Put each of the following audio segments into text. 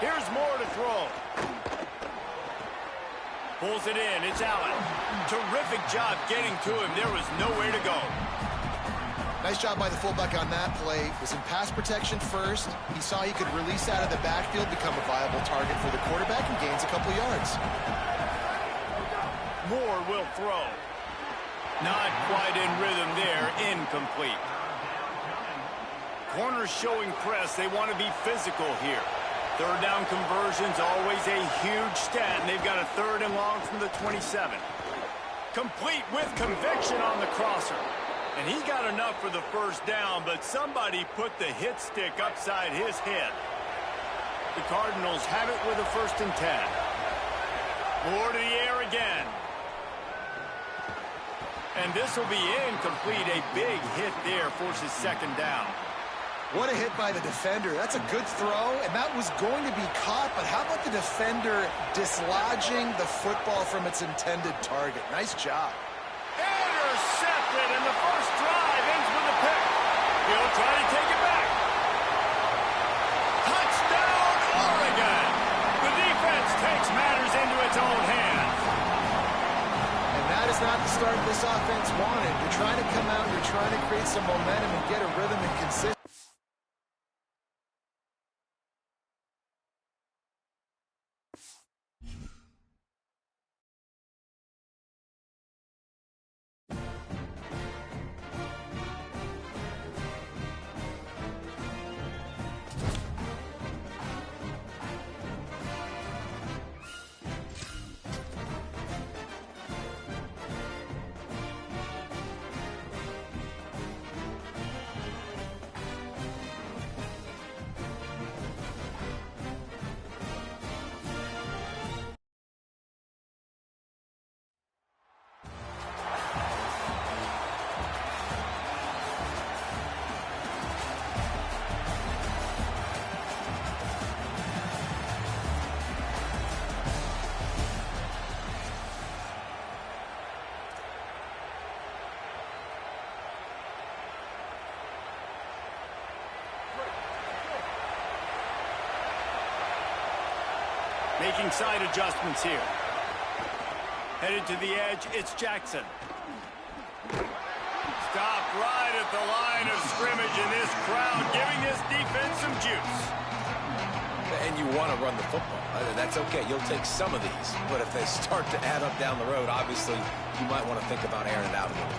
Here's Moore to throw. Pulls it in. It's Allen. Terrific job getting to him. There was nowhere to go. Nice job by the fullback on that play. Was in pass protection first. He saw he could release out of the backfield, become a viable target for the quarterback, and gains a couple yards. Moore will throw. Not quite in rhythm there. Incomplete. Corners showing press. They want to be physical here. Third down conversion's always a huge stat, and they've got a 3rd and long from the 27. Complete with conviction on the crosser. And he got enough for the first down, but somebody put the hit stick upside his head. The Cardinals have it with a 1st and 10. Moore to the air again. And this will be incomplete. A big hit there forces 2nd down. What a hit by the defender. That's a good throw, and that was going to be caught, but how about the defender dislodging the football from its intended target? Nice job. Intercepted, and the first drive ends with a pick. He'll try to take it back. Touchdown, Oregon! The defense takes matters into its own hands. And that is not the start this offense wanted. You're trying to come out, you're trying to create some momentum and get a rhythm and consistency. Making side adjustments here. Headed to the edge, it's Jackson. Stopped right at the line of scrimmage, and this crowd giving this defense some juice. And you want to run the football. That's okay. You'll take some of these. But if they start to add up down the road, obviously, you might want to think about airing it out a little bit.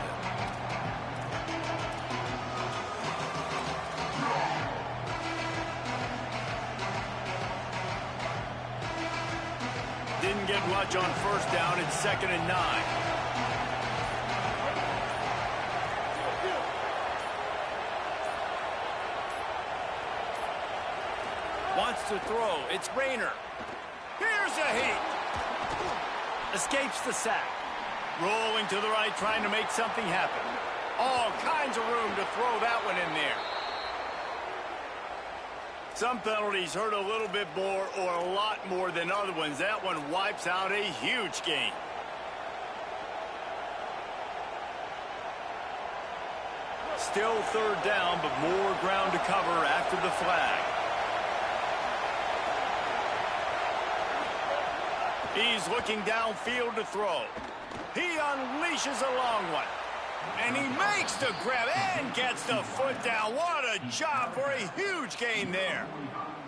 Didn't get much on 1st down. It's 2nd and 9. Wants to throw. It's Rayner. Here's a heat. Escapes the sack. Rolling to the right, trying to make something happen. All kinds of room to throw that one in there. Some penalties hurt a little bit more or a lot more than other ones. That one wipes out a huge gain. Still 3rd down, but more ground to cover after the flag. He's looking downfield to throw. He unleashes a long one. And he makes the grab and gets the foot down. What a job for a huge gain there.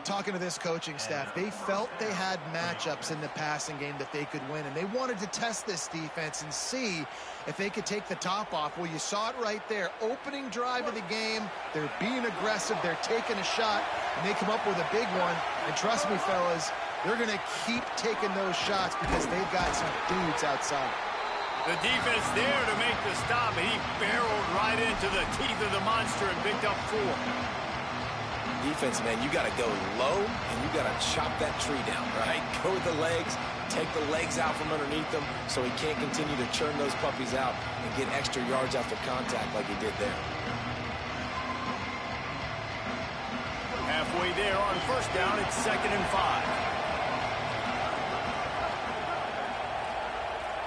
Talking to this coaching staff, they felt they had matchups in the passing game that they could win, and they wanted to test this defense and see if they could take the top off. Well, you saw it right there. Opening drive of the game, they're being aggressive, they're taking a shot, and they come up with a big one. And trust me, fellas, they're going to keep taking those shots because they've got some dudes outside. The defense there to make the stop, and he barreled right into the teeth of the monster and picked up 4. Defense, man, you got to go low, and you got to chop that tree down, right? Go with the legs, take the legs out from underneath them so he can't continue to churn those puppies out and get extra yards after contact like he did there. Halfway there on 1st down, it's 2nd and 5.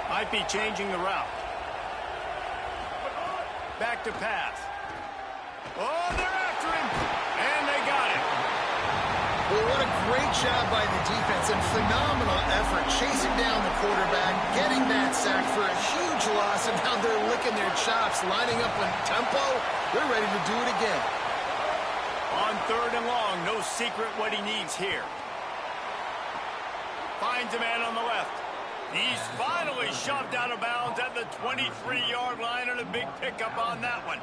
Might be changing the route. Back to pass. Oh, they're after him. And they got him. Well, what a great job by the defense and phenomenal effort chasing down the quarterback, getting that sack for a huge loss, and now they're licking their chops, lining up on tempo. They're ready to do it again. On 3rd and long, no secret what he needs here. Finds a man on the left. He's finally shoved out of bounds at the 23-yard line, and a big pickup on that one.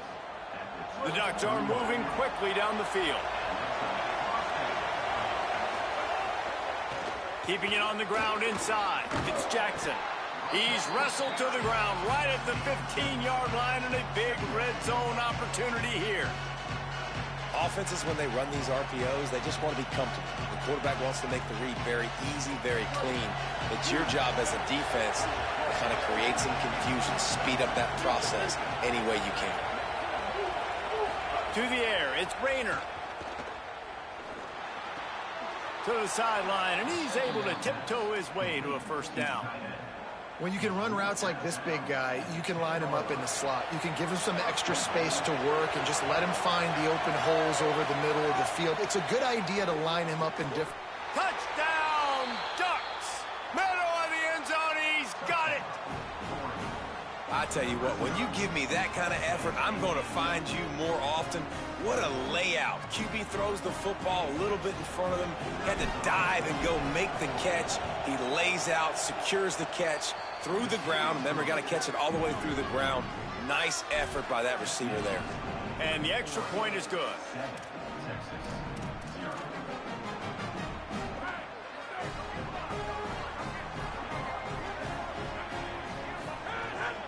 The Ducks are moving quickly down the field. Keeping it on the ground inside. It's Jackson. He's wrestled to the ground right at the 15-yard line, and a big red zone opportunity here. Offenses, when they run these RPOs, they just want to be comfortable. The quarterback wants to make the read very easy, very clean. It's your job as a defense to kind of create some confusion, speed up that process any way you can. To the air, it's Rayner. To the sideline, and he's able to tiptoe his way to a first down. When you can run routes like this big guy, you can line him up in the slot. You can give him some extra space to work and just let him find the open holes over the middle of the field. It's a good idea to line him up in different... Touchdown, Ducks! Middle of the end zone, he's got it! I tell you what, when you give me that kind of effort, I'm going to find you more often. What a layout. QB throws the football a little bit in front of him, had to dive and go make the catch. He lays out, secures the catch through the ground. Remember, got to catch it all the way through the ground. Nice effort by that receiver there. And the extra point is good.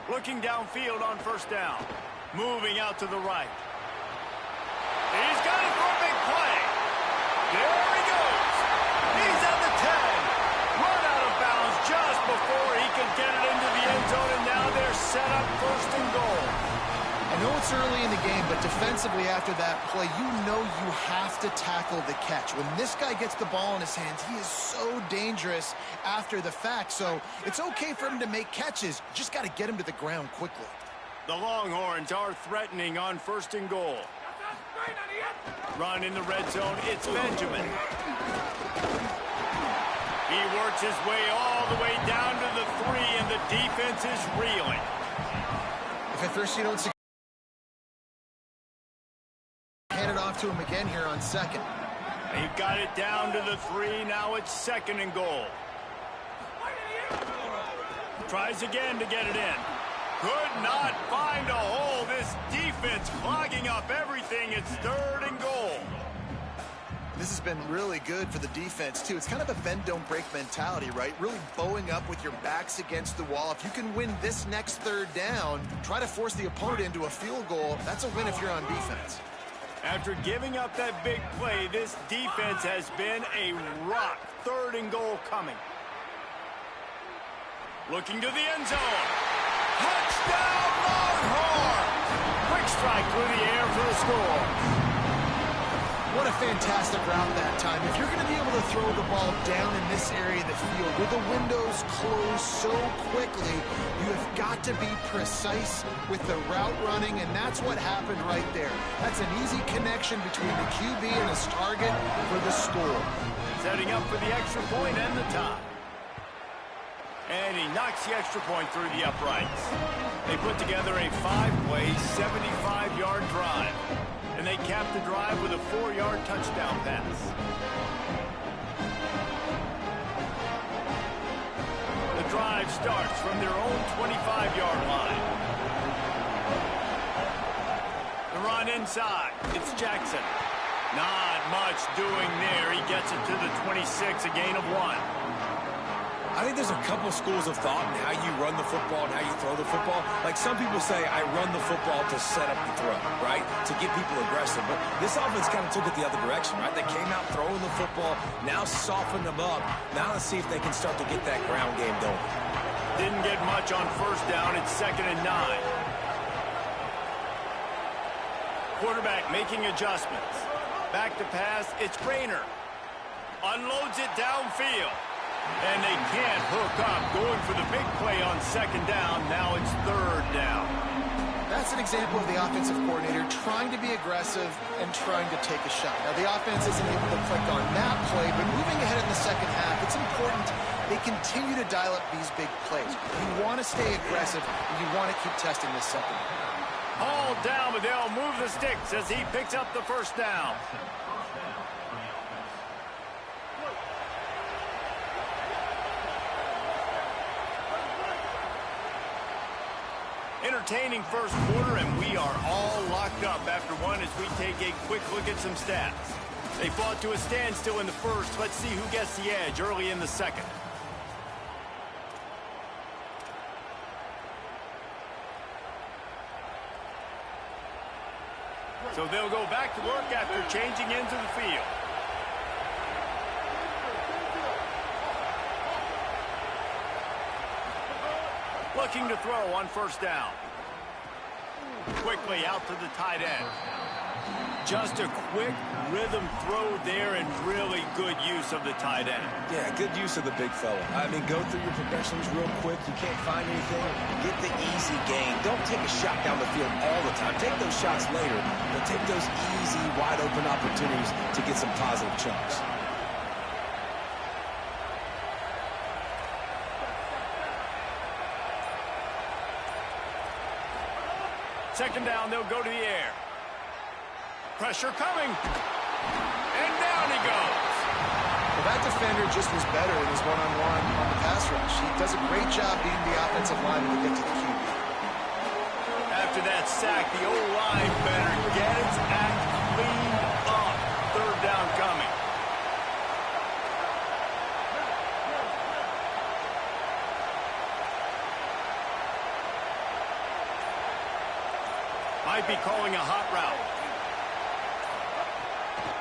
Looking downfield on first down. Moving out to the right. He's got it for a big play. There he goes. He's at the 10. Run out of bounds just before he can get it into the end zone, and now they're set up 1st and goal. I know it's early in the game, but defensively after that play, you know you have to tackle the catch. When this guy gets the ball in his hands, he is so dangerous after the fact. So it's okay for him to make catches. You just got to get him to the ground quickly. The Longhorns are threatening on 1st and goal. Run in the red zone, it's Benjamin. He works his way all the way down to the 3, and the defense is reeling. If at first you don't hand it off to him again here on 2nd. He got it down to the 3, now it's 2nd and goal. Tries again to get it in. Could not find a hole. This defense clogging up everything. It's 3rd and goal. This has been really good for the defense, too. It's kind of a bend-don't-break mentality, right? Really bowing up with your backs against the wall. If you can win this next 3rd down, try to force the opponent into a field goal. That's a win if you're on defense. After giving up that big play, this defense has been a rock. 3rd and goal coming. Looking to the end zone. Touchdown, Longhorns! Quick strike through the air for the score. What a fantastic route that time. If you're going to be able to throw the ball down in this area of the field where the windows close so quickly, you have got to be precise with the route running, and that's what happened right there. That's an easy connection between the QB and his target for the score. Setting up for the extra point and the tie. And he knocks the extra point through the uprights. They put together a 5-play, 75-yard drive. And they cap the drive with a 4-yard touchdown pass. The drive starts from their own 25-yard line. The run inside. It's Jackson. Not much doing there. He gets it to the 26, a gain of 1. I think there's a couple schools of thought in how you run the football and how you throw the football. Like some people say, I run the football to set up the throw, right? To get people aggressive. But this offense kind of took it the other direction, right? They came out throwing the football, now softened them up. Now let's see if they can start to get that ground game going. Didn't get much on first down. It's 2nd and 9. Quarterback making adjustments. Back to pass. It's Rayner. Unloads it downfield. And they can't hook up. Going for the big play on 2nd down. Now it's 3rd down. That's an example of the offensive coordinator trying to be aggressive and trying to take a shot. Now, the offense isn't able to click on that play, but moving ahead in the second half, it's important they continue to dial up these big plays. You want to stay aggressive, and you want to keep testing this second. Hauled down, but they'll move the sticks as he picks up the first down. Entertaining first quarter, and we are all locked up after one as we take a quick look at some stats. They fought to a standstill in the first. Let's see who gets the edge early in the second. So they'll go back to work after changing into the field. Looking to throw on first down. Quickly out to the tight end. Just a quick rhythm throw there and really good use of the tight end. Yeah, good use of the big fella. I mean, go through your progressions real quick. You can't find anything. Get the easy gain. Don't take a shot down the field all the time. Take those shots later, but take those easy, wide-open opportunities to get some positive chunks. Second down, they'll go to the air. Pressure coming. And down he goes. Well, that defender just was better in his one-on-one on the pass rush. He does a great job beating the offensive lineman to get to the QB. After that sack, the O-line better get its act cleaned up. Third down coming. Might be calling a hot route.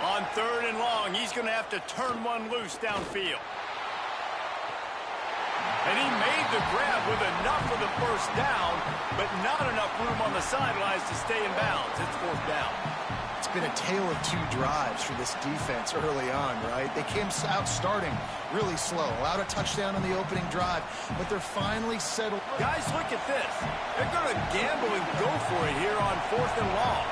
On third and long, he's going to have to turn one loose downfield. And he made the grab with enough for the first down, but not enough room on the sidelines to stay in bounds. It's fourth down. It's been a tale of two drives for this defense early on, right? They came out starting really slow, allowed a touchdown on the opening drive, but they're finally settled. Guys, look at this. They're going to gamble and go for it here on fourth and long.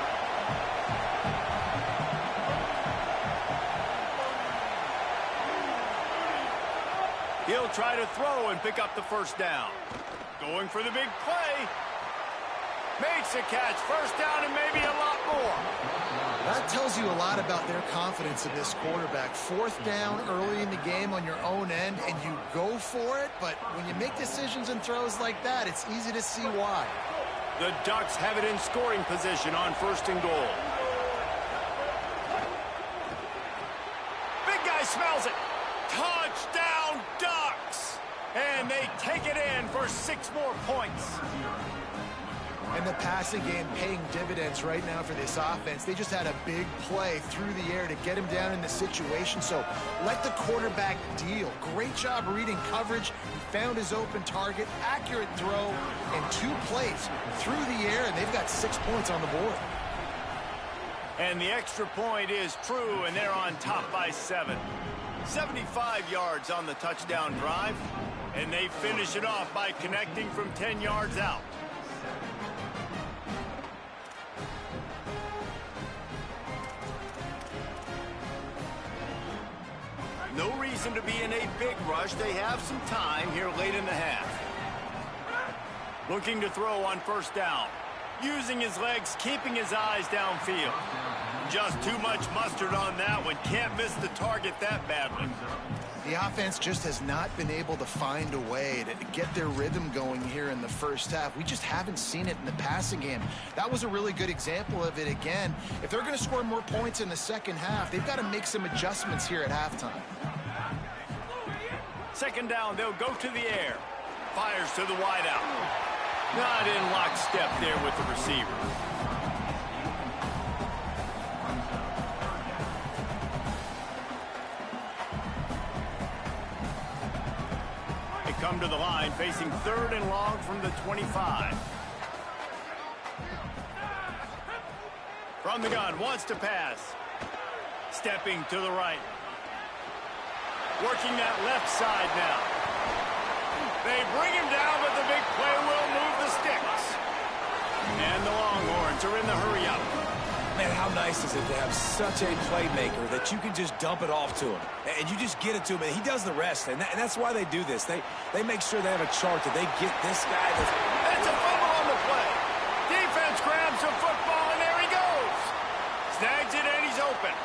He'll try to throw and pick up the first down. Going for the big play. Makes a catch. First down and maybe a lot more. That tells you a lot about their confidence in this quarterback. Fourth down early in the game on your own end, and you go for it. But when you make decisions and throws like that, it's easy to see why. The Ducks have it in scoring position on first and goal. Big guy smells it. Touchdown, Ducks! And they take it in for 6 more points. And the passing game paying dividends right now for this offense. They just had a big play through the air to get him down in the situation. So let the quarterback deal. Great job reading coverage. He found his open target, accurate throw, and 2 plays through the air, and they've got 6 points on the board. And the extra point is true, and they're on top by 7. 75 yards on the touchdown drive, and they finish it off by connecting from 10 yards out. No reason to be in a big rush. They have some time here late in the half. Looking to throw on first down. Using his legs, keeping his eyes downfield. Just too much mustard on that one. Can't miss the target that badly. The offense just has not been able to find a way to get their rhythm going here in the first half. We just haven't seen it in the passing game. That was a really good example of it again. If they're going to score more points in the second half, they've got to make some adjustments here at halftime. Second down, they'll go to the air. Fires to the wideout. Not in lockstep there with the receiver. They come to the line, facing third and long from the 25. From the gun, wants to pass. Stepping to the right. Working that left side now. They bring him down, but the big play will move the sticks. And the Longhorns are in the hurry-up. Man, how nice is it to have such a playmaker that you can just dump it off to him, and you just get it to him, and he does the rest, and that's why they do this. They make sure they have a chart that they get this guy. That's a fumble on the play. Defense grabs the football, and there he goes. Snags it, and he's open.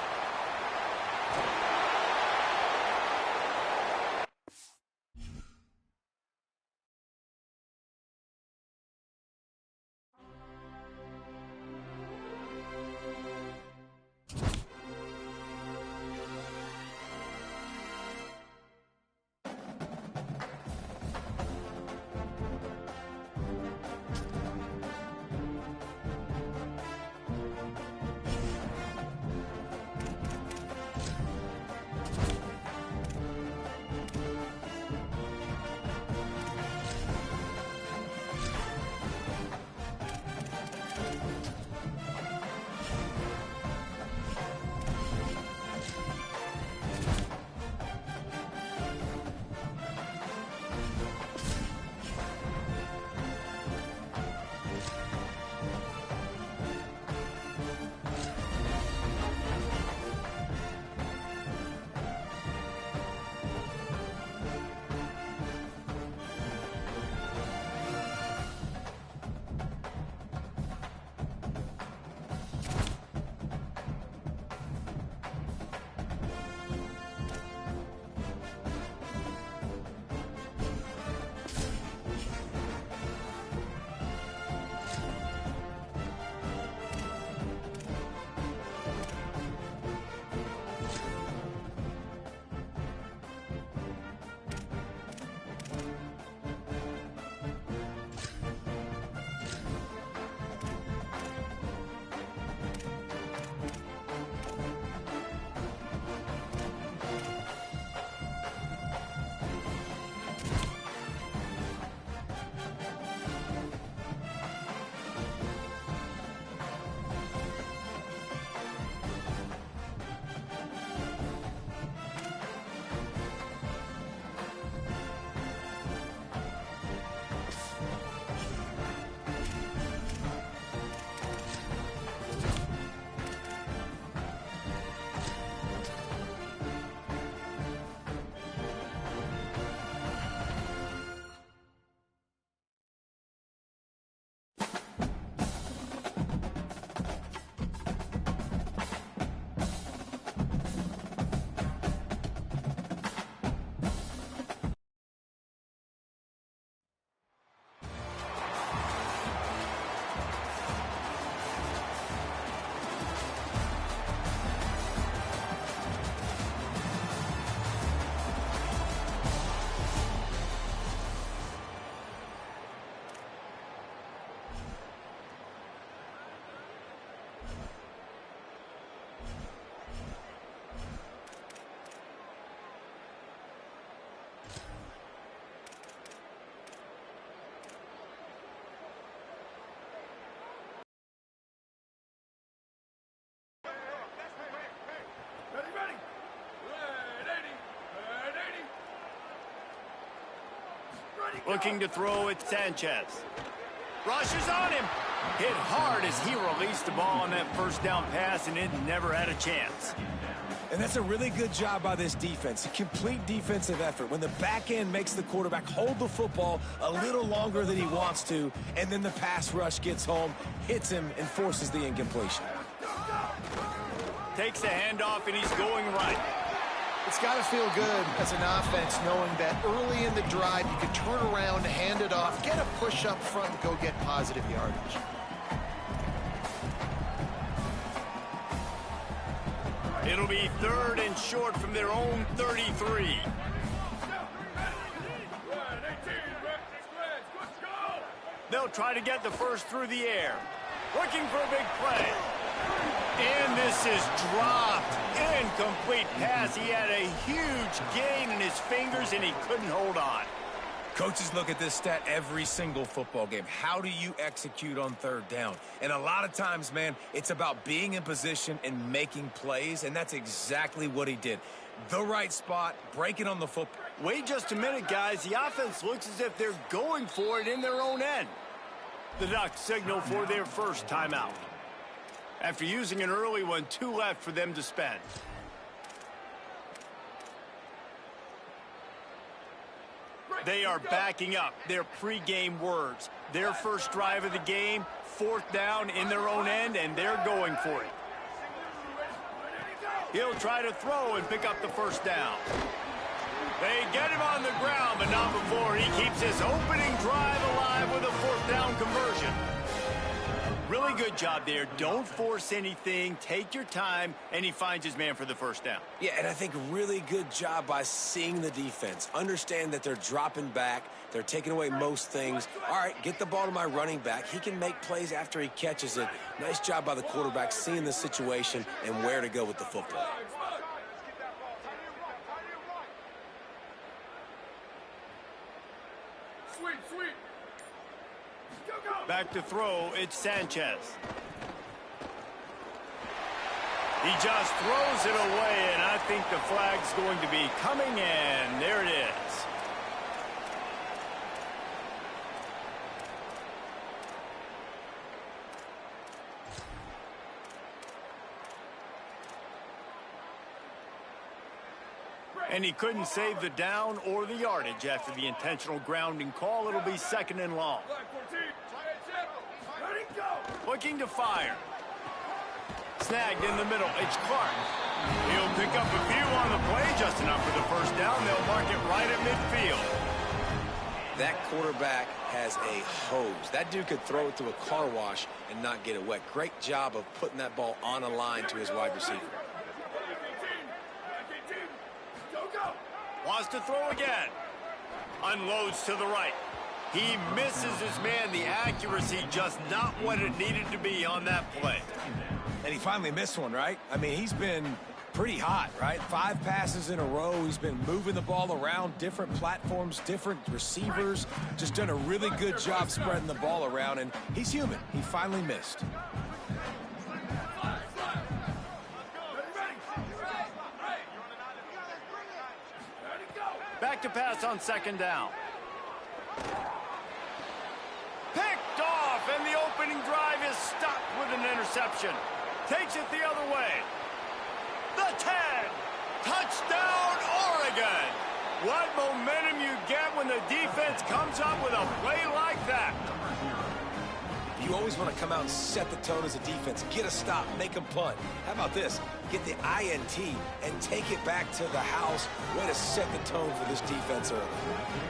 Looking to throw it, Sanchez. Rushes on him. Hit hard as he released the ball on that first down pass, and it never had a chance. And that's a really good job by this defense. A complete defensive effort. When the back end makes the quarterback hold the football a little longer than he wants to, and then the pass rush gets home, hits him, and forces the incompletion. Takes the handoff, and he's going right. It's got to feel good as an offense knowing that early in the drive you can turn around, hand it off, get a push up front, and go get positive yardage. It'll be 3rd and short from their own 33. They'll try to get the first through the air. Looking for a big play. And this is dropped. Incomplete pass. He had a huge gain in his fingers, and he couldn't hold on. Coaches look at this stat every single football game. How do you execute on 3rd down? And a lot of times, man, it's about being in position and making plays, and that's exactly what he did. The right spot, breaking on the football. Wait just a minute, guys. The offense looks as if they're going for it in their own end. The Ducks signal for their first timeout. After using an early one, 2 left for them to spend. They are backing up their pregame words. Their first drive of the game, 4th down in their own end, and they're going for it. He'll try to throw and pick up the first down. They get him on the ground, but not before he keeps his opening drive alive with a 4th down conversion. Really good job there. Don't force anything. Take your time, and he finds his man for the first down. Yeah, and I think really good job by seeing the defense. Understand that they're dropping back. They're taking away most things. All right, get the ball to my running back. He can make plays after he catches it. Nice job by the quarterback seeing the situation and where to go with the football. Back to throw, it's Sanchez. He just throws it away, and I think the flag's going to be coming in. There it is. And he couldn't save the down or the yardage after the intentional grounding call. It'll be 2nd and long. Looking to fire. Snagged in the middle. It's Clark. He'll pick up a few on the play, just enough for the first down. They'll mark it right at midfield. That quarterback has a hose. That dude could throw it through a car wash and not get it wet. Great job of putting that ball on a line to his wide receiver. Wants to throw again. Unloads to the right. He misses his man. The accuracy just not what it needed to be on that play. And he finally missed one, right? I mean, he's been pretty hot, right? 5 passes in a row. He's been moving the ball around, different platforms, different receivers. Just done a really good job spreading the ball around, and he's human. He finally missed. Back to pass on 2nd down. Picked off, and the opening drive is stopped with an interception. Takes it the other way. The 10. Touchdown, Oregon. What momentum you get when the defense comes up with a play like that. You always want to come out and set the tone as a defense. Get a stop, make them punt. How about this? Get the INT and take it back to the house. Way to set the tone for this defense early.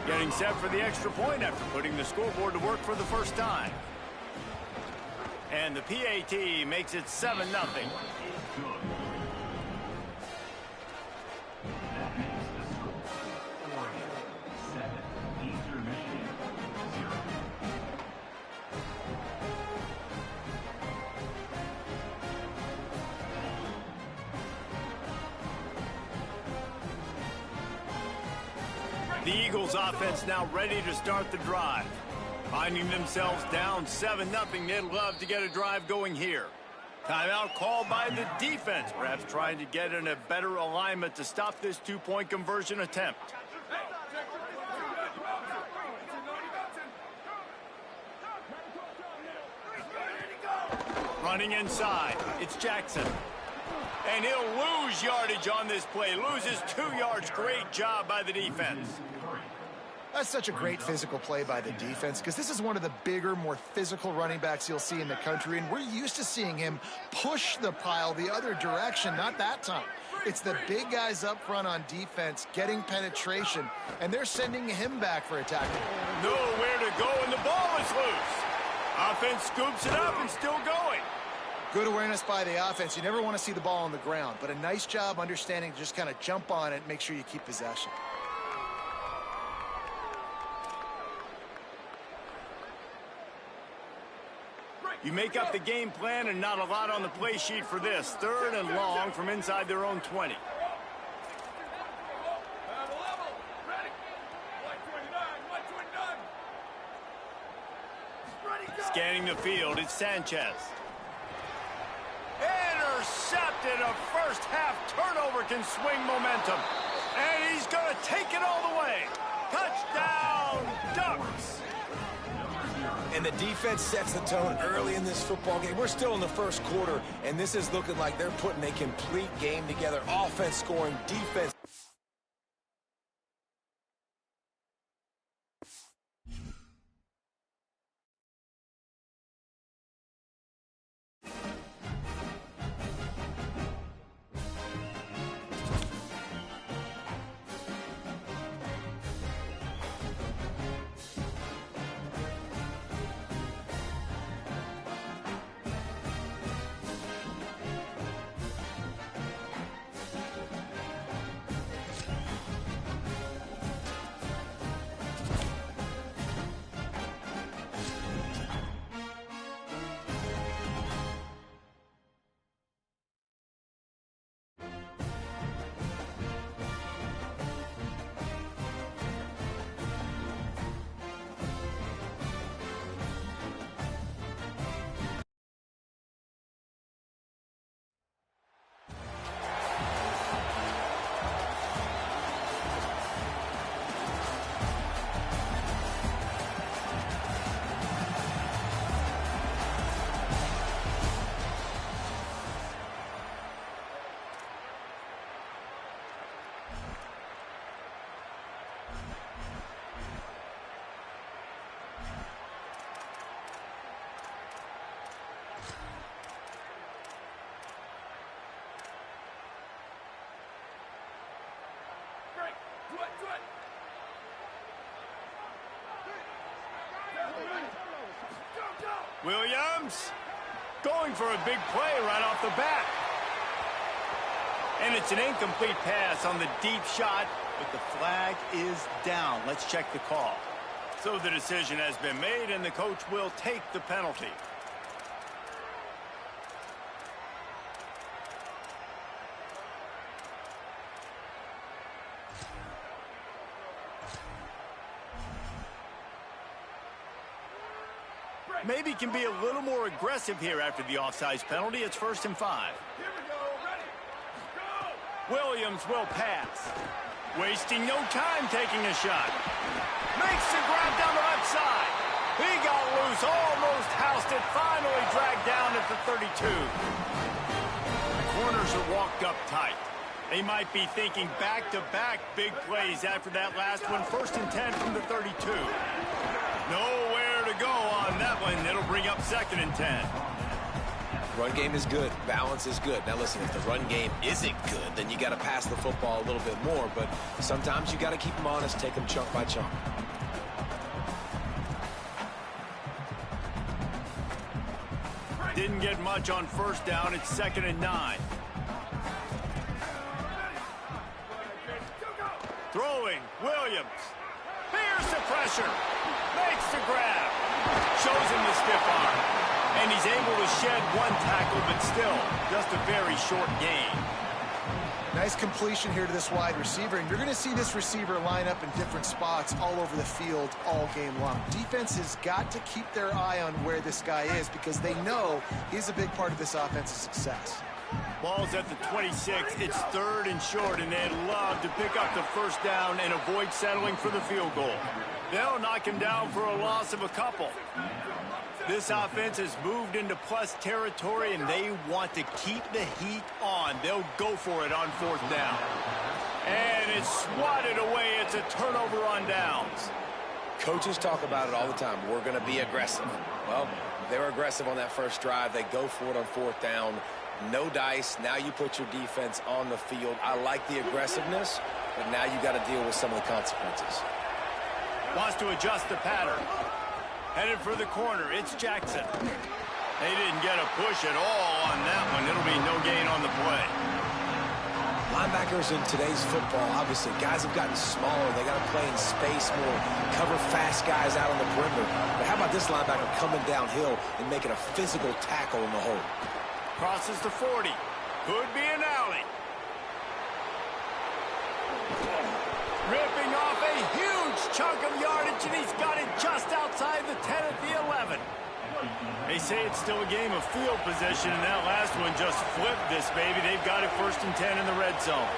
Getting set for the extra point after putting the scoreboard to work for the first time. And the PAT makes it 7-0. The Eagles offense now ready to start the drive. Finding themselves down 7-0, they'd love to get a drive going here. Timeout called by the defense, perhaps trying to get in a better alignment to stop this 2-point conversion attempt. Running inside, it's Jackson. And he'll lose yardage on this play. Loses 2 yards. Great job by the defense. That's such a great physical play by the defense because this is one of the bigger, more physical running backs you'll see in the country, and we're used to seeing him push the pile the other direction. Not that time. It's the big guys up front on defense getting penetration, and they're sending him back for a tackle. Nowhere to go, and the ball is loose. Offense scoops it up and still going. Good awareness by the offense. You never want to see the ball on the ground, but a nice job understanding to just kind of jump on it and make sure you keep possession. You make up the game plan and not a lot on the play sheet for this. 3rd and long from inside their own 20. Scanning the field, it's Sanchez. Intercepted. A first half turnover can swing momentum. And he's going to take it all the way. Touchdown, Ducks. And the defense sets the tone early in this football game. We're still in the first quarter, and this is looking like they're putting a complete game together. Offense scoring, defense. Williams going for a big play right off the bat. And it's an incomplete pass on the deep shot, but the flag is down. Let's check the call. So the decision has been made, and the coach will take the penalty. Maybe can be a little more aggressive here after the offsides penalty. It's 1st and 5. Here we go. Ready. Go. Williams will pass. Wasting no time taking a shot. Makes the grab down the left side. He got loose, almost housed it, finally dragged down at the 32. The corners are walked up tight. They might be thinking back-to-back big plays after that last one. 1st and 10 from the 32. Nowhere to go on that one. It'll bring up 2nd and 10. Run game is good. Balance is good. Now listen, if the run game isn't good, then you got to pass the football a little bit more. But sometimes you got to keep them honest, take them chunk by chunk. Didn't get much on 1st down. It's 2nd and 9. Throwing, Williams. Here's the pressure. Makes the grab. Shows him the stiff arm. And he's able to shed one tackle, but still, just a very short gain. Nice completion here to this wide receiver, and you're going to see this receiver line up in different spots all over the field all game long. Defense has got to keep their eye on where this guy is because they know he's a big part of this offense's success. Ball's at the 26. It's 3rd and short, and they'd love to pick up the 1st down and avoid settling for the field goal. They'll knock him down for a loss of a couple. This offense has moved into plus territory, and they want to keep the heat on. They'll go for it on 4th down. And it's swatted away. It's a turnover on downs. Coaches talk about it all the time. We're going to be aggressive. Well, they were aggressive on that first drive. They go for it on 4th down. No dice. Now you put your defense on the field. I like the aggressiveness, but now you got to deal with some of the consequences. Wants to adjust the pattern. Headed for the corner. It's Jackson. They didn't get a push at all on that one. It'll be no gain on the play. Linebackers in today's football, obviously, guys have gotten smaller. They got to play in space more, cover fast guys out on the perimeter. But how about this linebacker coming downhill and making a physical tackle in the hole? Crosses the 40. Could be an alley. Ripping off a huge chunk of yardage, and he's got it just outside the 10 at the 11. They say it's still a game of field position, and that last one just flipped this baby. They've got it 1st and 10 in the red zone.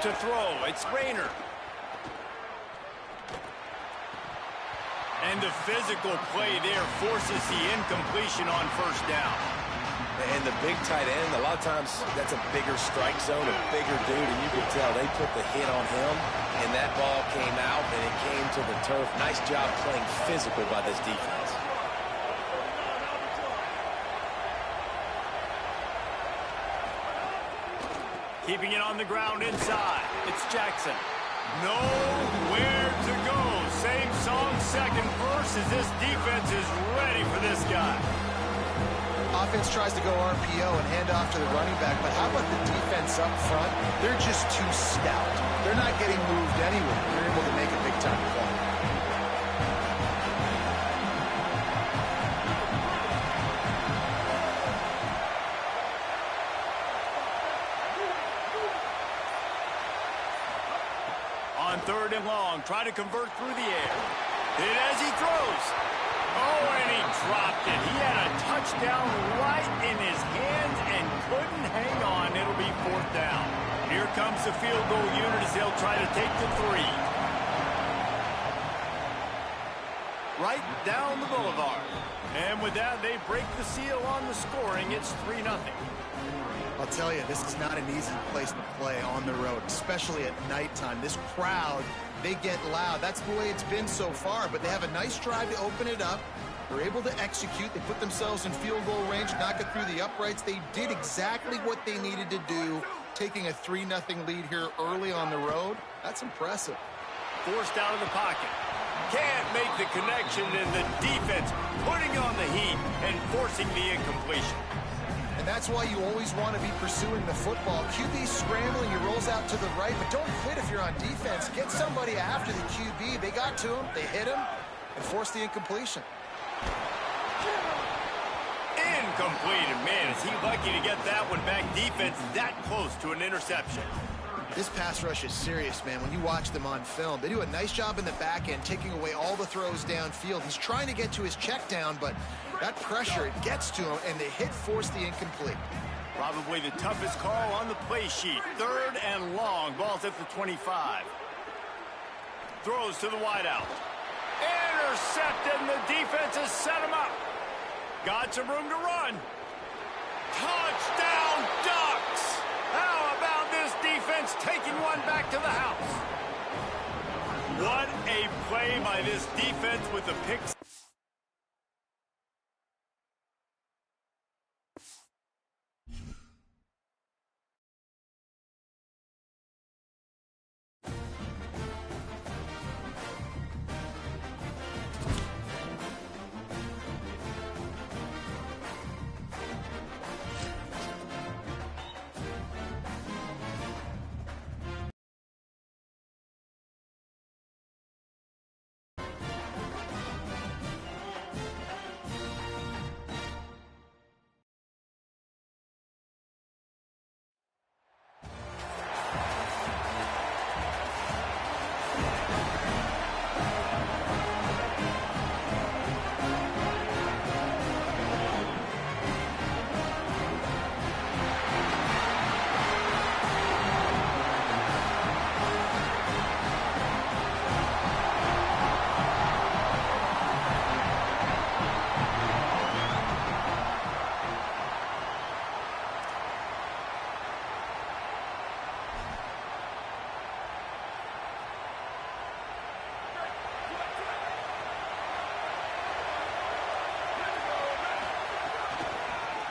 to throw. It's Rayner. And the physical play there forces the incompletion on first down. And the big tight end, a lot of times that's a bigger strike zone, a bigger dude, and you can tell they put the hit on him, and that ball came out, and it came to the turf. Nice job playing physical by this defense. Keeping it on the ground inside. It's Jackson. Nowhere to go. Same song, second verse, as this defense is ready for this guy. Offense tries to go RPO and hand off to the running back, but how about the defense up front? They're just too stout. They're not getting moved anywhere. They're able to make a big-time play. On third and long, try to convert through the air. Hit as he throws. Oh, and he dropped it. He had a touchdown right in his hands and couldn't hang on. It'll be fourth down. Here comes the field goal unit as they'll try to take the 3. Right down the boulevard. And with that, they break the seal on the scoring. It's 3-0. I'll tell you, this is not an easy place to play on the road, especially at nighttime. This crowd, they get loud. That's the way it's been so far, but they have a nice drive to open it up. They're able to execute. They put themselves in field goal range, knock it through the uprights. They did exactly what they needed to do, taking a 3-0 lead here early on the road. That's impressive. Forced out of the pocket. Can't make the connection, and the defense putting on the heat and forcing the incompletion. And that's why you always want to be pursuing the football. QB scrambling, he rolls out to the right, but don't quit if you're on defense. Get somebody after the QB. They got to him, they hit him, and forced the incompletion. Incomplete, and man, is he lucky to get that one back. Defense that close to an interception. This pass rush is serious, man. When you watch them on film, they do a nice job in the back end, taking away all the throws downfield. He's trying to get to his check down, but that pressure, it gets to him, and the hit forced the incomplete. Probably the toughest call on the play sheet. Third and long. Ball's at the 25. Throws to the wideout. Intercepted, and the defense has set him up. Got some room to run. Touchdown, Ducks! How about this defense taking one back to the house? What a play by this defense with the pick.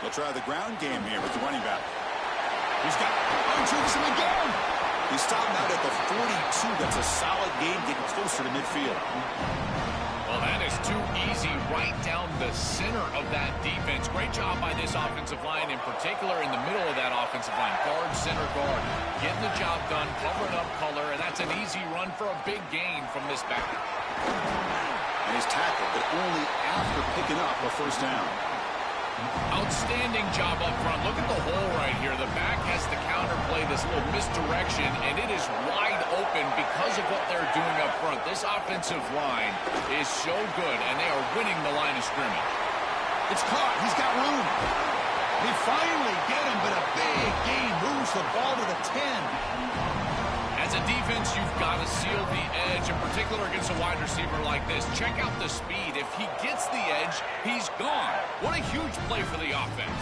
They'll try the ground game here with the running back. He's got Johnson again. He's stopped out at the 42. That's a solid game, getting closer to midfield. Well, that is too easy right down the center of that defense. Great job by this offensive line, in particular in the middle of that offensive line. Guard, center guard. Getting the job done, covering up color, and that's an easy run for a big gain from this back. And he's tackled, but only after picking up a first down. Outstanding job up front. Look at the hole right here. The back has to counterplay this little misdirection, and it is wide open because of what they're doing up front. This offensive line is so good, and they are winning the line of scrimmage. It's caught. He's got room. They finally get him, but a big gain moves the ball to the 10. As a defense, you've got to seal the edge, in particular against a wide receiver like this. Check out the speed. If he gets the edge, he's gone. What a huge play for the offense.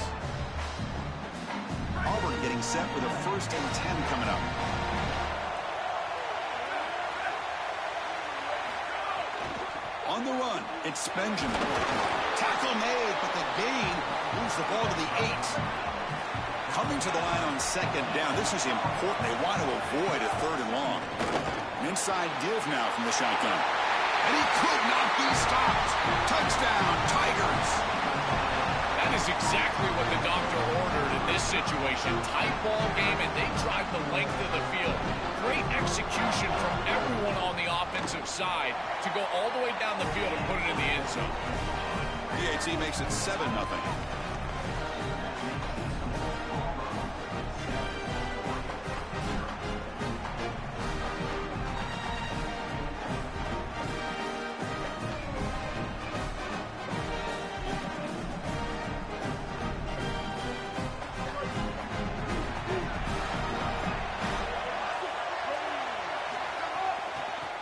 Auburn getting set for the 1st and 10 coming up. On the run, it's Benjamin. Tackle made, but the gain moves the ball to the 8. Coming to the line on 2nd down. This is important. They want to avoid a 3rd and long. An inside give now from the shotgun. And he could not be stopped. Touchdown, Tigers. That is exactly what the doctor ordered in this situation. Tight ball game, and they drive the length of the field. Great execution from everyone on the offensive side to go all the way down the field and put it in the end zone. PAT makes it 7-0.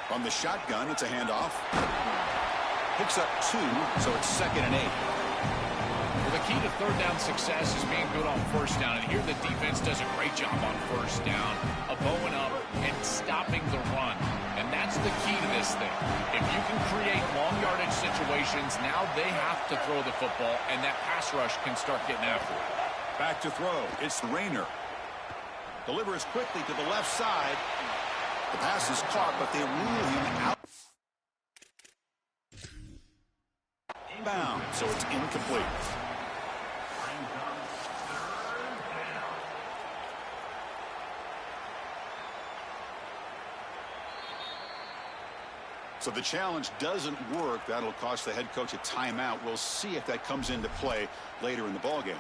On the shotgun, it's a handoff. Picks up 2, so it's 2nd and 8. Well, the key to 3rd down success is being good on 1st down. And here the defense does a great job on 1st down, bowing up and stopping the run. And that's the key to this thing. If you can create long yardage situations, now they have to throw the football, and that pass rush can start getting after it. Back to throw. It's Rayner. Delivers quickly to the left side. The pass is caught, but they rule him out. Bound, so it's incomplete. So the challenge doesn't work. That'll cost the head coach a timeout. We'll see if that comes into play later in the ballgame.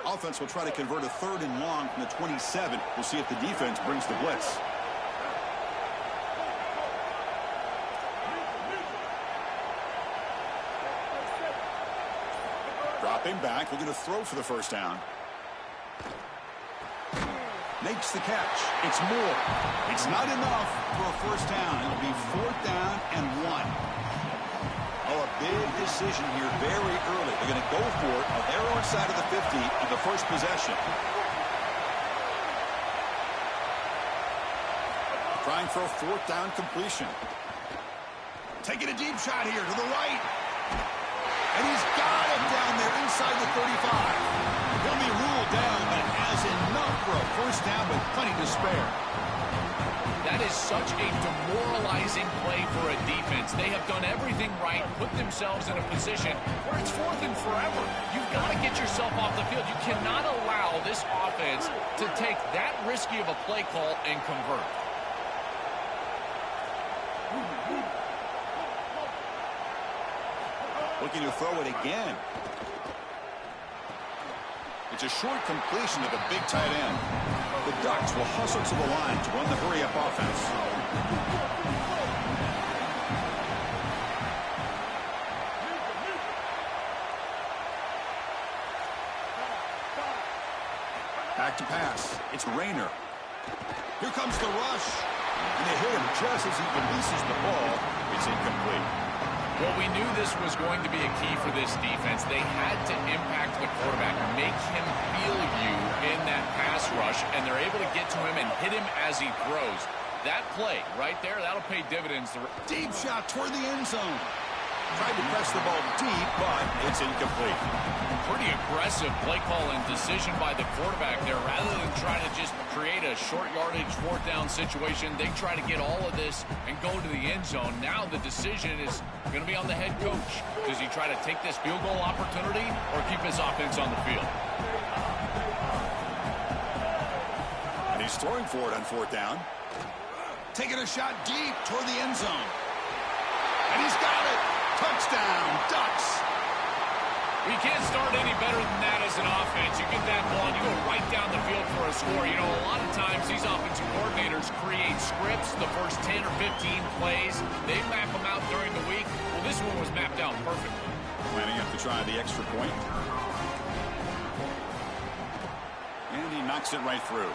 Offense will try to convert a 3rd and long from the 27. We'll see if the defense brings the blitz. Dropping back, looking to throw for the 1st down. Makes the catch. It's Moore. It's not enough for a 1st down. It'll be 4th down and 1. Oh, a big decision here very early. They're going to go for it on their own side of the 50 on the 1st possession. Trying for a 4th down completion. Taking a deep shot here to the right. And he's got it down there inside the 35. He'll be ruled down, but has enough for a 1st down with plenty to spare. That is such a demoralizing play for a defense. They have done everything right, put themselves in a position where it's 4th and forever. You've got to get yourself off the field. You cannot allow this offense to take that risky of a play call and convert. Looking to throw it again. It's a short completion to the big tight end. The Ducks will hustle to the line to run the hurry-up offense. Back to pass. It's Rayner. Here comes the rush. And they hit him just as he releases the ball. It's incomplete. Well, we knew this was going to be a key for this defense. They had to impact the quarterback, make him feel you in that pass rush, and they're able to get to him and hit him as he throws. That play right there, that'll pay dividends. Deep shot toward the end zone. Tried to press the ball deep, but it's incomplete. Pretty aggressive play call and decision by the quarterback there. Rather than trying to just create a short yardage 4th down situation, they try to get all of this and go to the end zone. Now the decision is going to be on the head coach. Does he try to take this field goal opportunity or keep his offense on the field? And he's throwing for it on 4th down. Taking a shot deep toward the end zone. And he's got it. Touchdown, Ducks. You can't start any better than that as an offense. You get that ball, and you go right down the field for a score. You know, a lot of times these offensive coordinators create scripts, the first 10 or 15 plays. They map them out during the week. Well, this one was mapped out perfectly. Planning up to try the extra point. knocks it right through.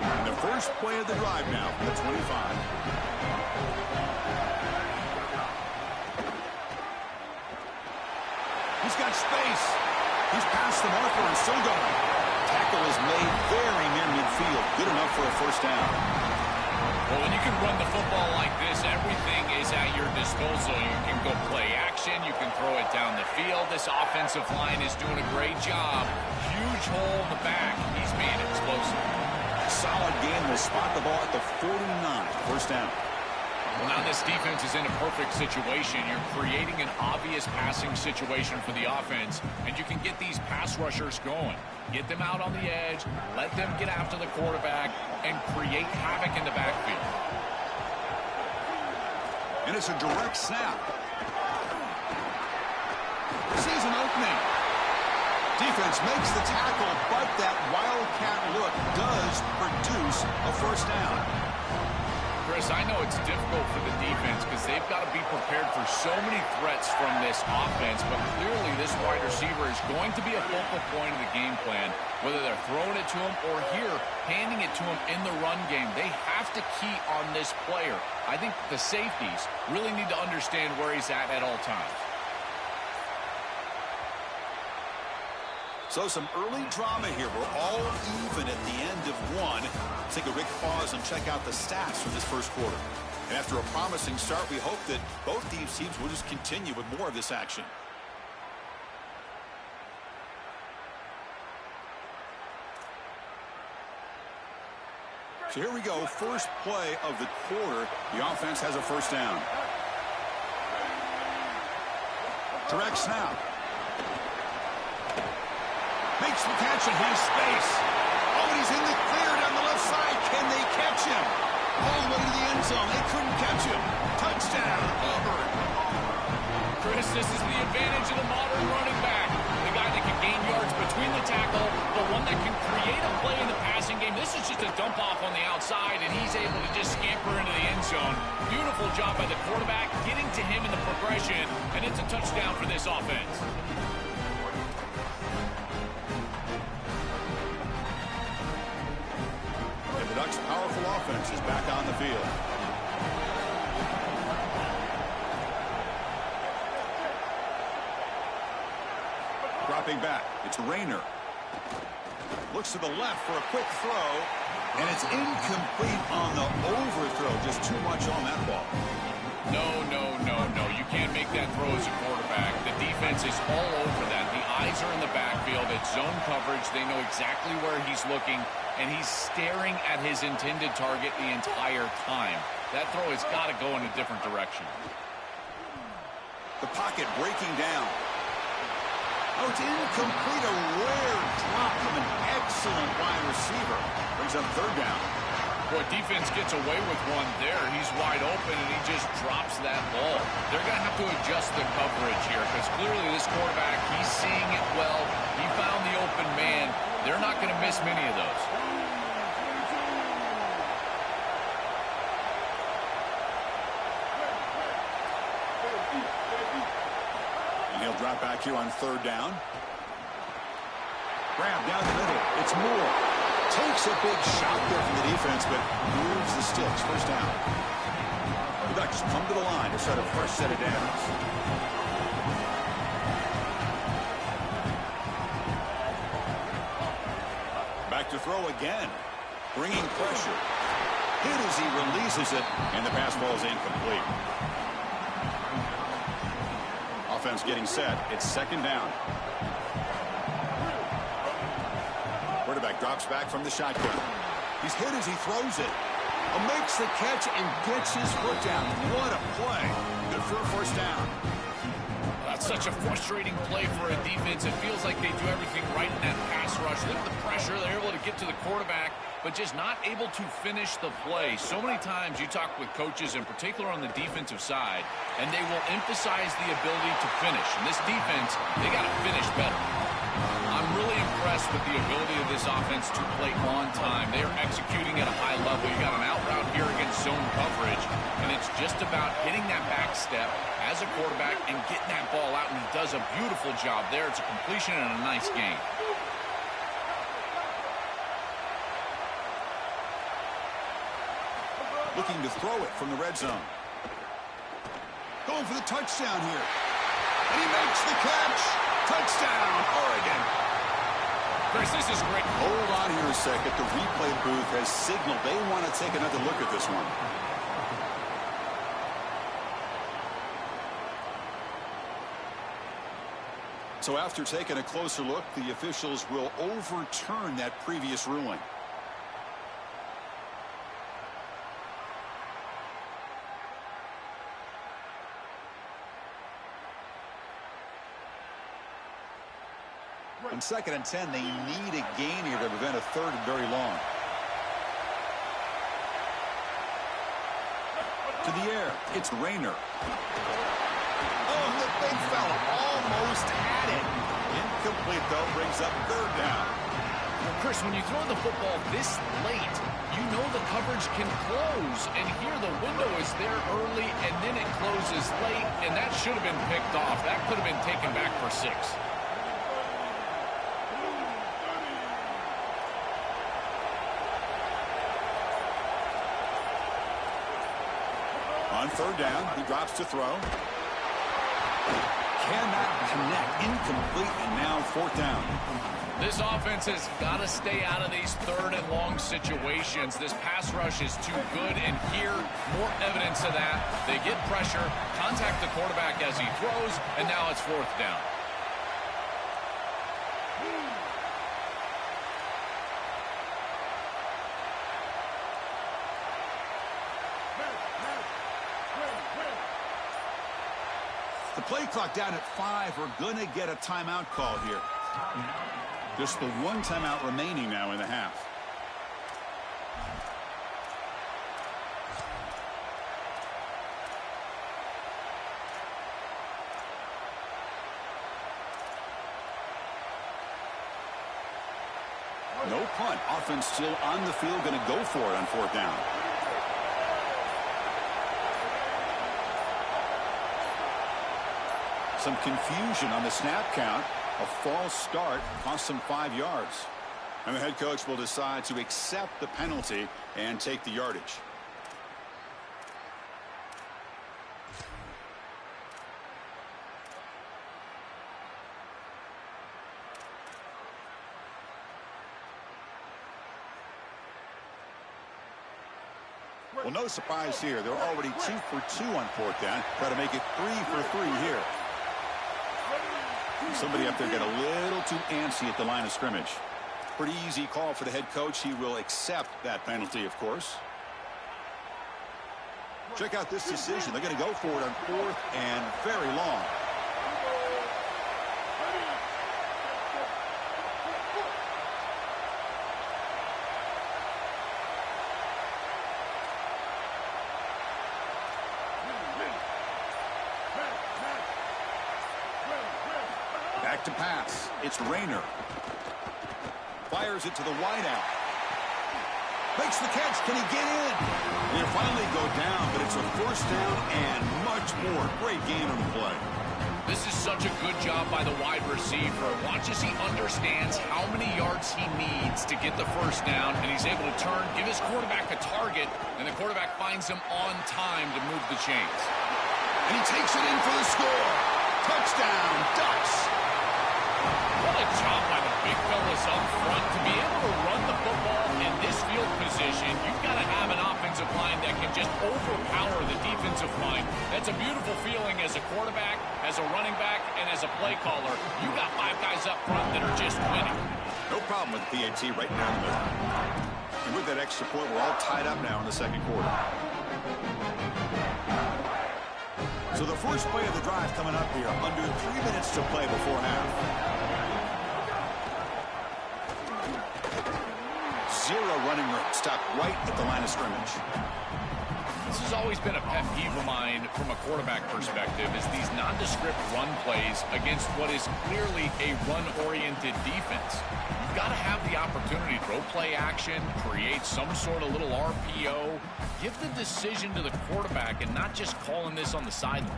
And the first play of the drive now from the 25. He's got space. He's past the marker and still going. Tackle is made very near midfield. Good enough for a first down. Well, when you can run the football like this, everything is at your disposal. You can go play action. You can throw it down the field. This offensive line is doing a great job. Huge hole in the back. He's being explosive. Solid game. Will spot the ball at the 49. First down. Well, now this defense is in a perfect situation. You're creating an obvious passing situation for the offense, and you can get these pass rushers going. Get them out on the edge, let them get after the quarterback, and create havoc in the backfield. And it's a direct snap. Sees an opening. Defense makes the tackle, but that wildcat look does produce a first down. Chris, I know it's difficult for the defense because they've got to be prepared for so many threats from this offense, but clearly this wide receiver is going to be a focal point of the game plan, whether they're throwing it to him or here, handing it to him in the run game. They have to key on this player. I think the safeties really need to understand where he's at all times. So some early drama here. We're all even at the end of one. Let's take a quick pause and check out the stats from this first quarter. And after a promising start, we hope that both these teams will just continue with more of this action. So here we go. First play of the quarter. The offense has a first down. Direct snap. Makes the catch and has space. Oh, and he's in the clear down the left side. Can they catch him? All the way to the end zone. They couldn't catch him. Touchdown, Auburn. Chris, this is the advantage of the modern running back. The guy that can gain yards between the tackle, the one that can create a play in the passing game. This is just a dump off on the outside, and he's able to just scamper into the end zone. Beautiful job by the quarterback, getting to him in the progression, and it's a touchdown for this offense. The Ducks' powerful offense is back on the field. Dropping back, it's Rayner. Looks to the left for a quick throw, and it's incomplete on the overthrow. Just too much on that ball. No. You can't make that throw as a quarterback. The defense is all over that. The eyes are in the backfield. It's zone coverage. They know exactly where he's looking, and he's staring at his intended target the entire time. That throw has got to go in a different direction. The pocket breaking down. Oh, it's incomplete. A rare drop from an excellent wide receiver. Brings up third down. Boy, defense gets away with one there. He's wide open, and he just drops that ball. They're going to have to adjust the coverage here because clearly this quarterback, he's seeing it well. He found the open man. They're not going to miss many of those. And he'll drop back here on third down. Grab down the middle. It's Moore. Takes a big shot there from the defense, but moves the sticks. First down. The Ducks come to the line to start a fresh set of downs. Back to throw again. Bringing pressure. Hit as he releases it, and the pass ball is incomplete. Offense getting set. It's second down. Quarterback drops back from the shotgun. He's hit as he throws it. Makes the catch and gets his foot down. What a play. Good for a first down. That's such a frustrating play for a defense. It feels like they do everything right in that pass rush. Look at the pressure. They're able to get to the quarterback, but just not able to finish the play. So many times you talk with coaches, in particular on the defensive side, and they will emphasize the ability to finish. And this defense, they got to finish better. I'm really impressed with the ability of this offense to play on time. They are executing at a high level. You got an out route here against zone coverage, and and it's just about hitting that back step as a quarterback and getting that ball out, and he does a beautiful job there. It's a completion and a nice game. Looking to throw it from the red zone. Going for the touchdown here. And he makes the catch. Touchdown, Oregon. Chris, this is great. Hold on here a second. The replay booth has signaled they want to take another look at this one. So after taking a closer look, the officials will overturn that previous ruling. On 2nd and 10, they need a gain here to prevent a third and very long. To the air, it's Rayner. Oh, the big fella almost had it. Incomplete, though, brings up third down. Well, Chris, when you throw the football this late, you know the coverage can close. And here the window is there early, and then it closes late, and that should have been picked off. That could have been taken back for 6. On third down, he drops to throw. Cannot connect. Incomplete, and now 4th down. This offense has got to stay out of these 3rd and long situations. This pass rush is too good, and here, more evidence of that. They get pressure, contact the quarterback as he throws, and now it's 4th down. The play clock down at 5. We're going to get a timeout call here. Just the one timeout remaining now in the half. No punt. Offense still on the field, going to go for it on 4th down. Some confusion on the snap count. A false start cost them 5 yards. And the head coach will decide to accept the penalty and take the yardage. Well, no surprise here. They're already 2 for 2 on 4th down. Try to make it 3 for 3 here. Somebody up there got a little too antsy at the line of scrimmage. Pretty easy call for the head coach. He will accept that penalty, of course. Check out this decision. They're going to go for it on 4th and very long. Back to pass. It's Rayner. Fires it to the wideout. Makes the catch. Can he get in? They finally go down, but it's a 1st down and much more. Great gain on the play. This is such a good job by the wide receiver. Watch as he understands how many yards he needs to get the 1st down, and he's able to turn, give his quarterback a target, and the quarterback finds him on time to move the chains. And he takes it in for the score. Touchdown, Ducks. What a job by the big fellas up front. To be able to run the football in this field position, you've got to have an offensive line that can just overpower the defensive line. That's a beautiful feeling as a quarterback, as a running back, and as a play caller. You got 5 guys up front that are just winning. No problem with the PAT right down the middle. And with that extra point, we're all tied up now in the 2nd quarter. So the first play of the drive coming up here. Under 3 minutes to play before half. 0 running room. Stopped right at the line of scrimmage. This is always always been a pet peeve of mine from a quarterback perspective is these nondescript run plays against what is clearly a run-oriented defense. You've got to have the opportunity to throw play action, create some sort of little RPO, give the decision to the quarterback and not just calling this on the sideline.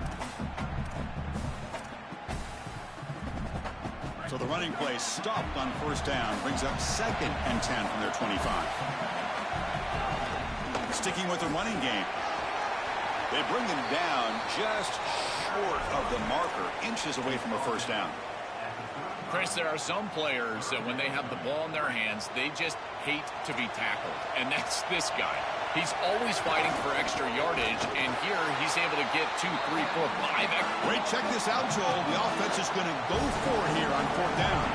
So the running play stopped on first down, brings up 2nd and 10 from their 25. Sticking with the running game. They bring him down just short of the marker, inches away from a first down. Chris, there are some players that when they have the ball in their hands, they just hate to be tackled. And that's this guy. He's always fighting for extra yardage, and here he's able to get 2, 3, 4, 5. Wait, check this out, Joel. The offense is going to go for it here on 4th down.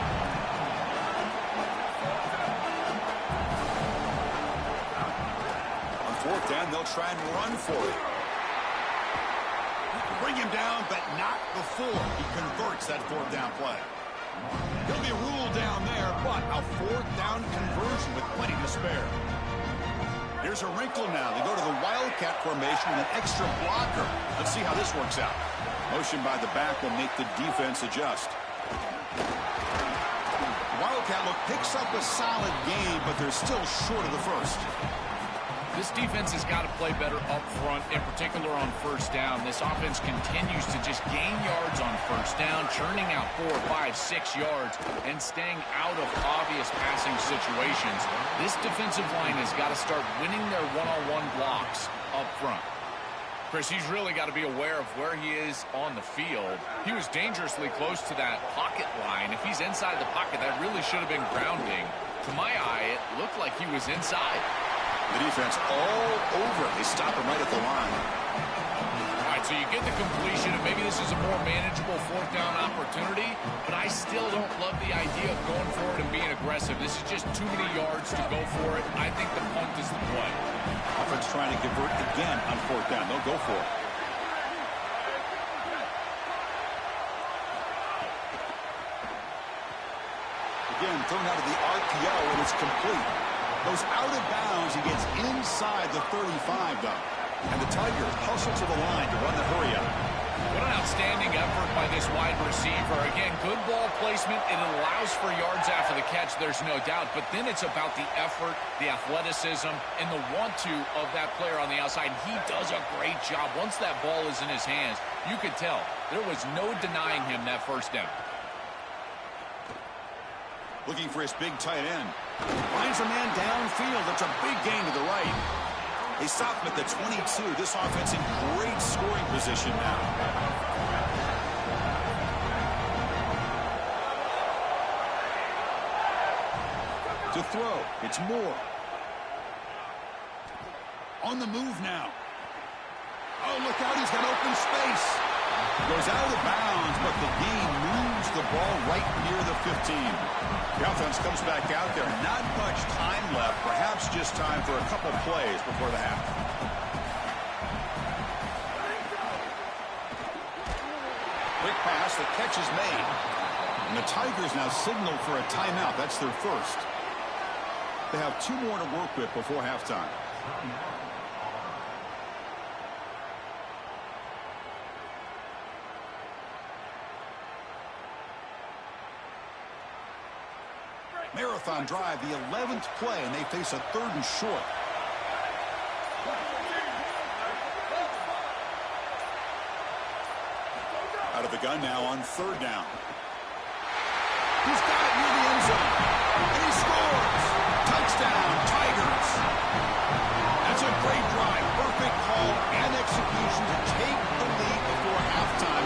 On 4th down, they'll try and run for it. Bring him down, but not before he converts that 4th down play. He'll be ruled down there, but a 4th down conversion with plenty to spare. Here's a wrinkle now. They go to the Wildcat formation with an extra blocker. Let's see how this works out. Motion by the back will make the defense adjust. Wildcat look picks up a solid game, but they're still short of the first. This defense has got to play better up front, in particular on first down. This offense continues to just gain yards on first down, churning out 4, 5, 6 yards, and staying out of obvious passing situations. This defensive line has got to start winning their one-on-one blocks up front. Chris, he's really got to be aware of where he is on the field. He was dangerously close to that pocket line. If he's inside the pocket, that really should have been grounding. To my eye, it looked like he was inside. The defense all over. They stop him right at the line. All right, so you get the completion, and maybe this is a more manageable 4th down opportunity, but I still don't love the idea of going for it and being aggressive. This is just too many yards to go for it. I think the punt is the play. Offense trying to convert again on 4th down. They'll go for it. Again, thrown out of the RPO, and it's complete. Goes out of bounds. He gets inside the 35, though. And the Tigers hustle to the line to run the hurry-up. What an outstanding effort by this wide receiver. Again, good ball placement. It allows for yards after the catch, there's no doubt. But then it's about the effort, the athleticism, and the want-to of that player on the outside. He does a great job. Once that ball is in his hands, you could tell there was no denying him that first down. Looking for his big tight end. Finds a man downfield. That's a big gain to the right. They stop him at the 22. This offense in great scoring position now. To throw. It's Moore. On the move now. Oh, look out. He's got open space. Goes out of bounds, but the gain moves the ball right near the 15. The offense comes back out there. Not much time left. Perhaps just time for a couple plays before the half. Quick pass. The catch is made. And the Tigers now signal for a timeout. That's their first. They have 2 more to work with before halftime. Marathon drive, the 11th play, and they face a 3rd and short. Out of the gun now on 3rd down. He's got it near the end zone, and he scores. Touchdown, Tigers. That's a great drive. Perfect call and execution to take the lead before halftime.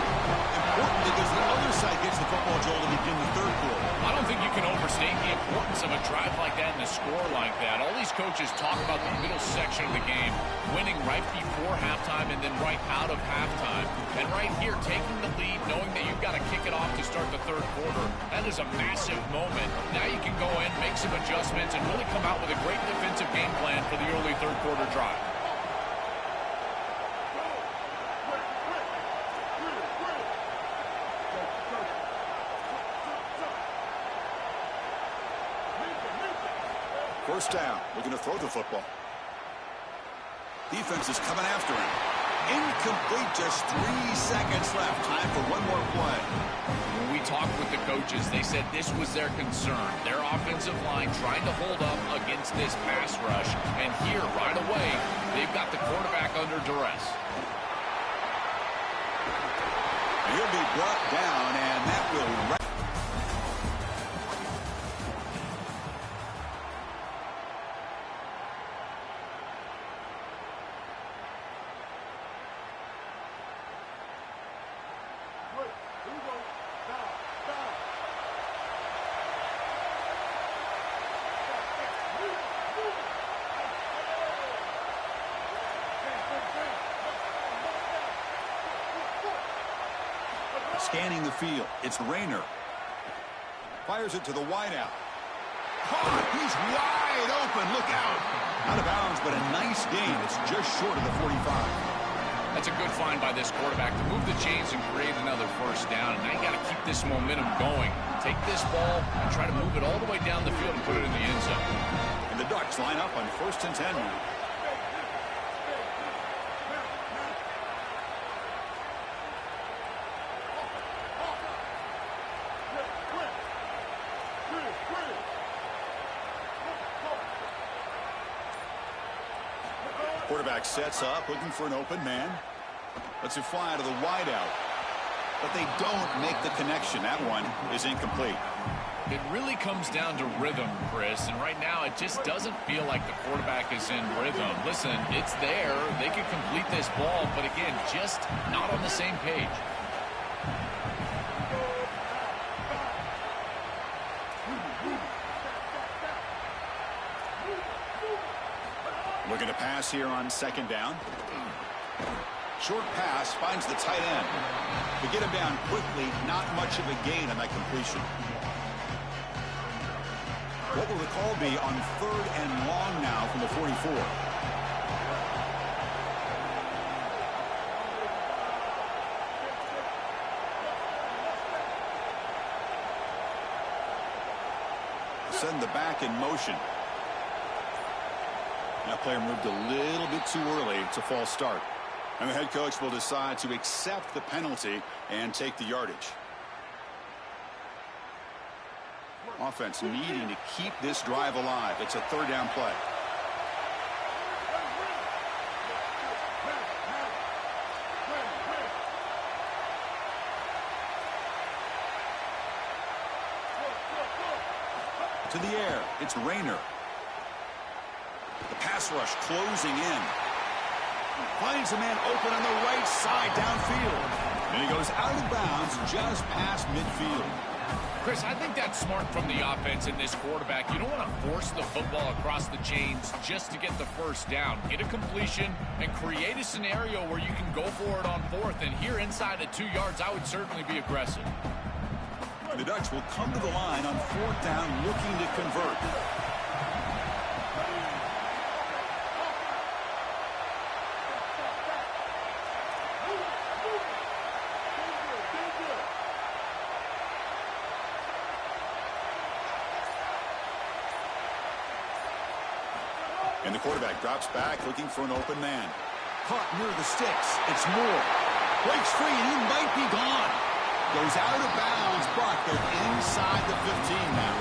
Important because the other side gets the football, Joel, to begin the 3rd quarter. I don't think you can overstate the importance of a drive like that and a score like that. All these coaches talk about the middle section of the game, winning right before halftime and then right out of halftime. And right here, taking the lead, knowing that you've got to kick it off to start the 3rd quarter, that is a massive moment. Now you can go in, make some adjustments, and really come out with a great defensive game plan for the early 3rd quarter drive. First down. Looking to throw the football. Defense is coming after him. Incomplete, just 3 seconds left. Time for one more play. When we talked with the coaches, they said this was their concern. Their offensive line trying to hold up against this pass rush. And here, right away, they've got the quarterback under duress. He'll be brought down, and that will... Scanning the field, it's Rayner. Fires it to the wideout. Caught! He's wide open. Look out! Out of bounds, but a nice gain. It's just short of the 45. That's a good find by this quarterback to move the chains and create another first down. And now you got to keep this momentum going. Take this ball and try to move it all the way down the field and put it in the end zone. And the Ducks line up on 1st and 10 now. Quarterback sets up, looking for an open man. Lets it fly to the wideout. But they don't make the connection. That one is incomplete. It really comes down to rhythm, Chris. And right now, it just doesn't feel like the quarterback is in rhythm. Listen, it's there. They can complete this ball. But again, just not on the same page. Looking to pass here on 2nd down. Short pass finds the tight end. To get him down quickly, not much of a gain on that completion. What will the call be on 3rd and long now from the 44? Send the back in motion. That player moved a little bit too early. It's a false start. And the head coach will decide to accept the penalty and take the yardage. Offense needing to keep this drive alive. It's a 3rd down play. To the air, it's Rayner. The pass rush closing in. Finds a man open on the right side downfield. And he goes out of bounds just past midfield. Chris, I think that's smart from the offense in this quarterback. You don't want to force the football across the chains just to get the first down. Get a completion and create a scenario where you can go for it on 4th. And here inside at 2 yards, I would certainly be aggressive. The Ducks will come to the line on 4th down looking to convert. And the quarterback drops back, looking for an open man. Caught near the sticks. It's Moore. Breaks free, and he might be gone. Goes out of bounds, but they're inside the 15 now.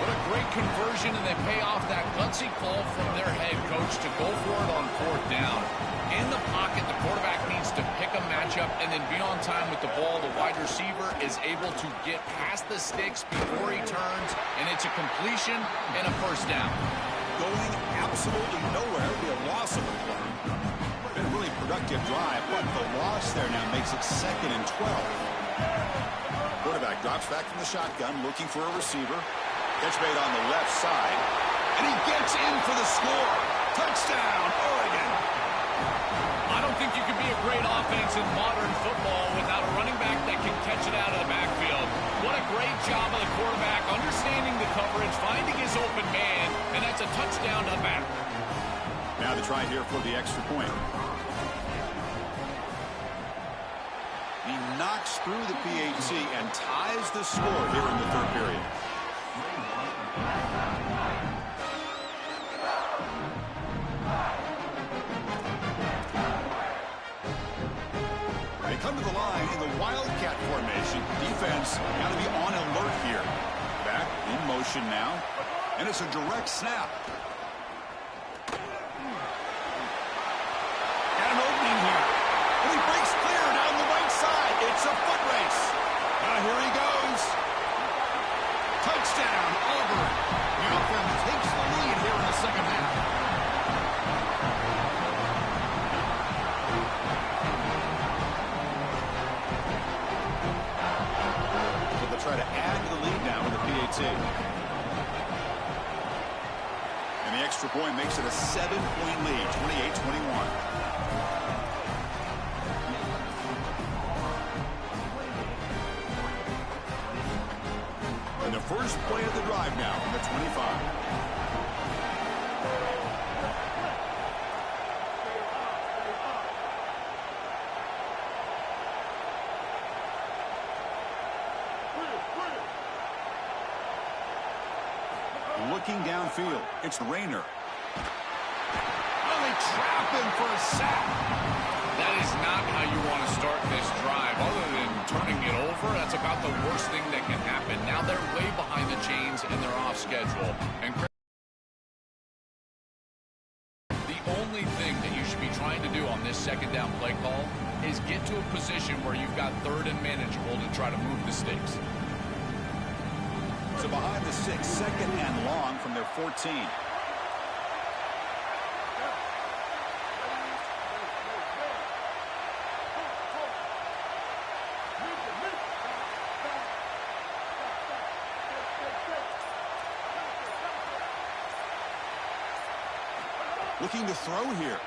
What a great conversion, and they pay off that gutsy call from their head coach to go for it on 4th down. In the pocket, the quarterback needs to pick a matchup and then be on time with the ball. The wide receiver is able to get past the sticks before he turns, and it's a completion and a first down. Going absolutely nowhere. It'll be a loss of a play. Been a really productive drive, but the loss there now makes it 2nd and 12. Quarterback drops back from the shotgun, looking for a receiver. Catch made on the left side, and he gets in for the score. Touchdown, Oregon. I don't think you can be a great offense in modern football without a running back that can catch it out of the backfield. What a great job of the quarterback understanding the coverage, finding his open man, and that's a touchdown to the back. Now the try here for the extra point. He knocks through the PAT and ties the score here in the 3rd period. They come to the line in the Wildcat formation. Defense got to be on alert here. Back in motion now, and it's a direct snap. And an opening here. And he breaks clear down the right side. It's a foot race. Now here he goes. Touchdown, Auburn. The offense takes the lead here in the second half. So they'll try to add to the lead now with the PAT. And the extra point makes it a 7-point lead, 28-21. And the first play of the drive now from the 25. Looking downfield, it's Rayner. Oh, they trap him for a sack. That is not how you want to start this drive. Other than turning it over, that's about the worst thing that can happen. Now they're way behind the chains and they're off schedule. And the only thing that you should be trying to do on this second down play call is get to a position where you've got third and manageable to try to move the sticks. So behind the 6, second and long from their 14. Looking to throw here.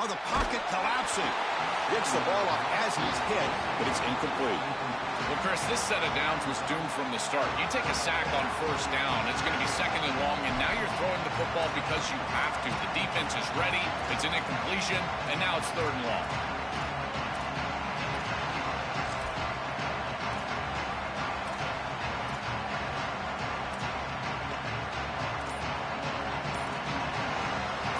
Oh, the pocket collapsing. Gets the ball off as he's hit, but it's incomplete. Well, Chris, this set of downs was doomed from the start. You take a sack on first down, it's going to be second and long, and now you're throwing the football because you have to. The defense is ready, it's an incompletion, and now it's third and long.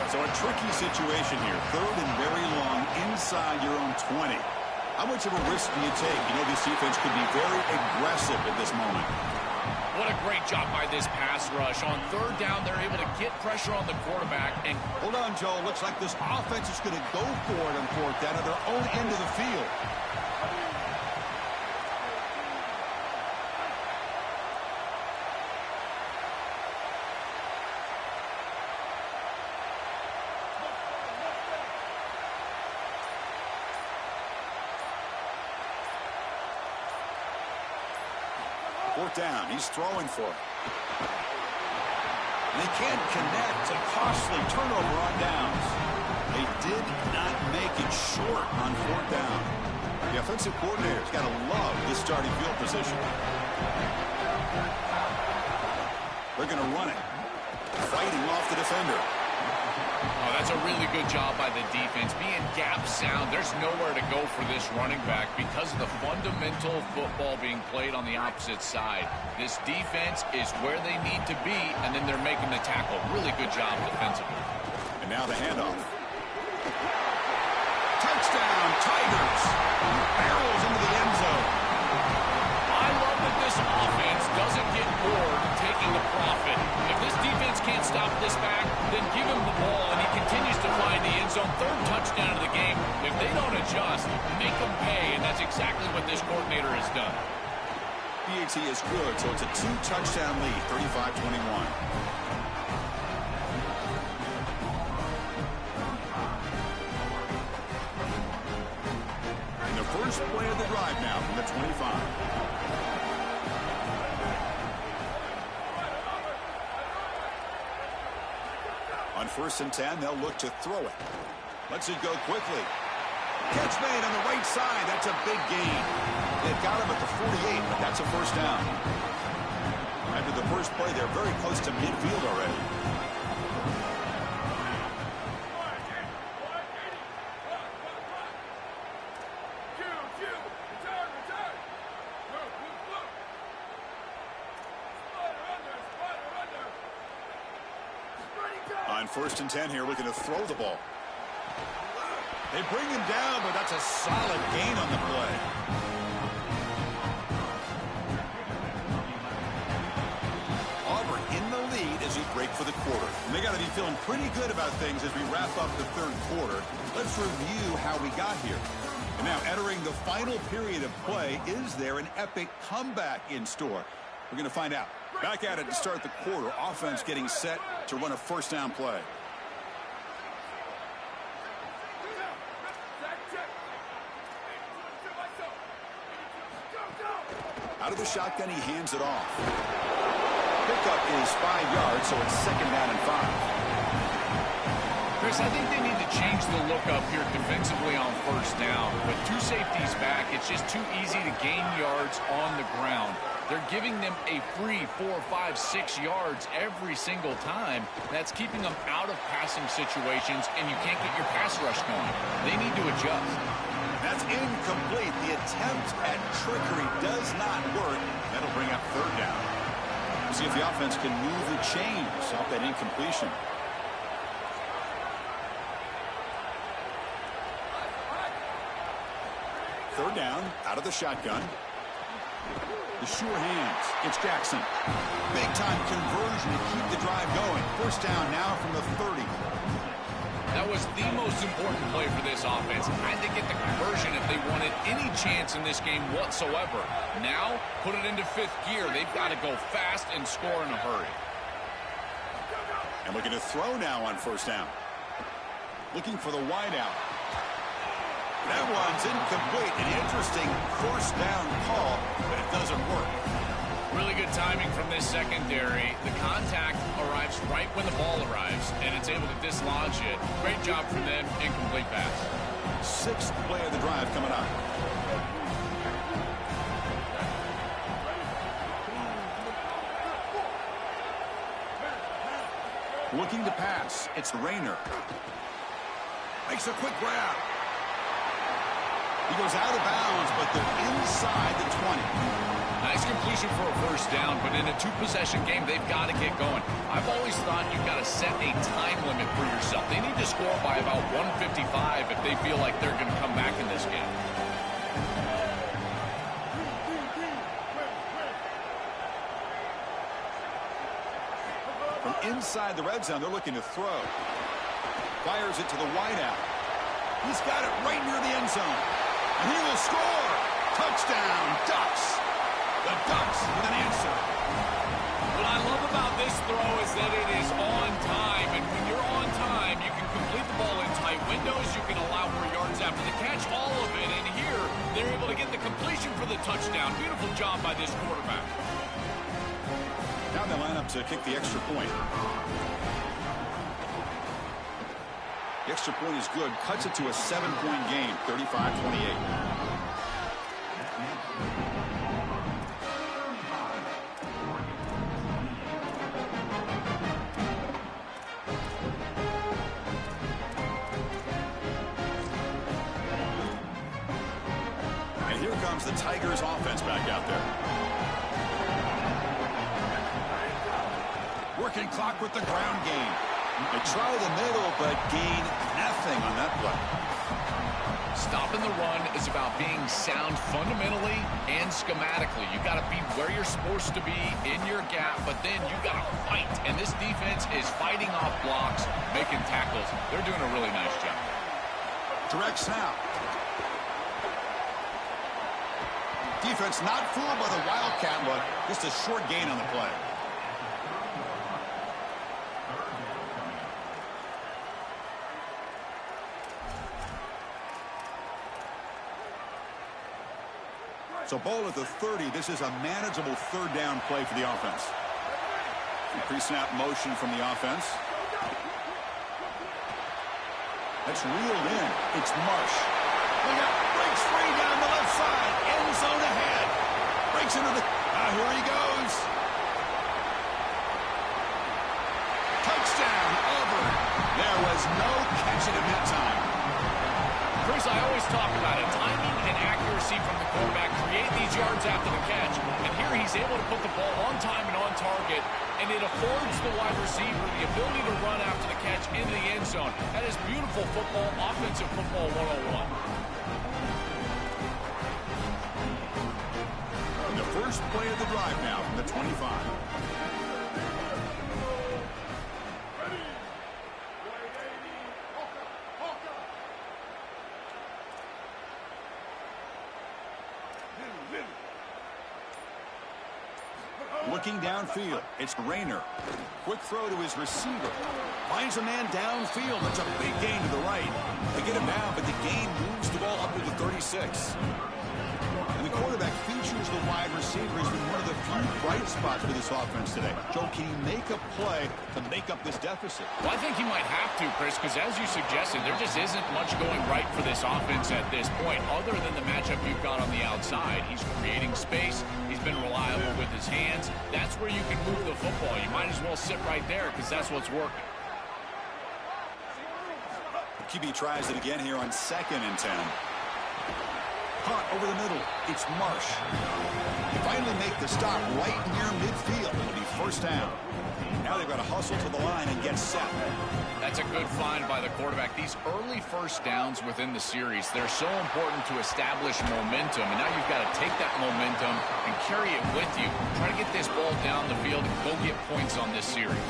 So a tricky situation here. Third and very long inside your own 20. How much of a risk do you take? You know, this defense could be very aggressive at this moment. What a great job by this pass rush. On third down, they're able to get pressure on the quarterback. And hold on, Joe. Looks like this offense is going to go for it on fourth down at their own end of the field. Fourth down, he's throwing for it. They can't connect. A costly turnover on downs. They did not make it short on fourth down. The offensive coordinator's got to love this starting field position. They're going to run it. Fighting off the defender. Oh, that's a really good job by the defense. Being gap sound, there's nowhere to go for this running back because of the fundamental football being played on the opposite side. This defense is where they need to be, and then they're making the tackle. Really good job defensively. And now the handoff. Touchdown, Tigers. Barrels into the end zone. I love that this offense doesn't get bored taking the profit. If this defense can't stop this back, then give him the ball, and he continues to find the end zone. Third touchdown of the game. If they don't adjust, make them pay, and that's exactly what this coordinator has done. PAT is good, so it's a 2-touchdown lead, 35-21. And the first play of the drive now from the 25. On 1st and 10, they'll look to throw it. Lets it go quickly. Catch made on the right side. That's a big gain. They've got him at the 48, but that's a first down. After the first play, they're very close to midfield already. On 1st and 10 here, looking to throw the ball. They bring him down, but that's a solid gain on the play. Auburn in the lead as we break for the quarter. And they got to be feeling pretty good about things as we wrap up the third quarter. Let's review how we got here. And now entering the final period of play, is there an epic comeback in store? We're going to find out. Back at it to start the quarter. Offense getting set to run a first down play. Out of the shotgun, he hands it off. Pickup is 5 yards, so it's second down and 5. Chris, I think they need to change the look up here defensively on first down. With 2 safeties back, it's just too easy to gain yards on the ground. They're giving them a free 4, 5, 6 yards every single time. That's keeping them out of passing situations, and you can't get your pass rush going. They need to adjust. That's incomplete. The attempt at trickery does not work. That'll bring up third down. We'll see if the offense can move the chains off that incompletion. Third down, out of the shotgun. The sure hands. It's Jackson. Big-time conversion to keep the drive going. First down now from the 30. That was the most important play for this offense. Had to get the conversion if they wanted any chance in this game whatsoever. Now, put it into 5th gear. They've got to go fast and score in a hurry. And looking to throw now on first down. Looking for the wideout. That one's incomplete. An interesting first down call, but it doesn't work. Really good timing from this secondary. The contact arrives right when the ball arrives, and it's able to dislodge it. Great job from them. Incomplete pass. 6th play of the drive coming up. Looking to pass. It's Rayner. Makes a quick grab. He goes out of bounds, but they're inside the 20. Nice completion for a first down, but in a 2-possession game, they've got to get going. I've always thought you've got to set a time limit for yourself. They need to score by about 155 if they feel like they're going to come back in this game. From inside the red zone, they're looking to throw. Fires it to the wideout. He's got it right near the end zone. And he will score. Touchdown, Ducks. The Ducks with an answer. What I love about this throw is that it is on time. And when you're on time, you can complete the ball in tight windows. You can allow more yards after the catch, all of it. And here, they're able to get the completion for the touchdown. Beautiful job by this quarterback. Now they line up to kick the extra point. The extra point is good. Cuts it to a 7-point game, 35-28. And here comes the Tigers offense back out there. Working clock with the ground game. They try the middle, but gain nothing on that play. Stopping the run is about being sound fundamentally and schematically. You got to be where you're supposed to be in your gap, but then you got to fight. And this defense is fighting off blocks, making tackles. They're doing a really nice job. Direct snap. Defense not fooled by the Wildcat look. Just a short gain on the play. So ball at the 30. This is a manageable third down play for the offense. Pre-snap motion from the offense. That's reeled in. It's Marsh. Look out. Breaks free down the left side. End zone ahead. Breaks into the... here he goes. Touchdown, Auburn. There was no catch at mid-time. Chris, I always talk about it. Timing and accuracy from the quarterback create these yards after the catch. And here he's able to put the ball on time and on target. and it affords the wide receiver the ability to run after the catch into the end zone. That is beautiful football, offensive football 101. The first play of the drive now from the 25. Looking downfield, it's Rayner. Quick throw to his receiver. Finds a man downfield. That's a big gain to the right. They get him down, but the gain moves the ball up to the 36. And the quarterback features the wide receiver has been one of the few bright spots for this offense today. Joe, can he make a play to make up this deficit? Well, I think he might have to, Chris, because as you suggested, there just isn't much going right for this offense at this point, other than the matchup you've got on the outside. He's creating space. He's been reliable with his hands. That's where you can move the football. You might as well sit right there because that's what's working. QB tries it again here on 2nd and 10. Hunt over the middle. It's Marsh. They finally make the stop right near midfield. It'll be first down. Now they've got to hustle to the line and get set. That's a good find by the quarterback. These early first downs within the series, they're so important to establish momentum. And now you've got to take that momentum and carry it with you. Try to get this ball down the field and go get points on this series.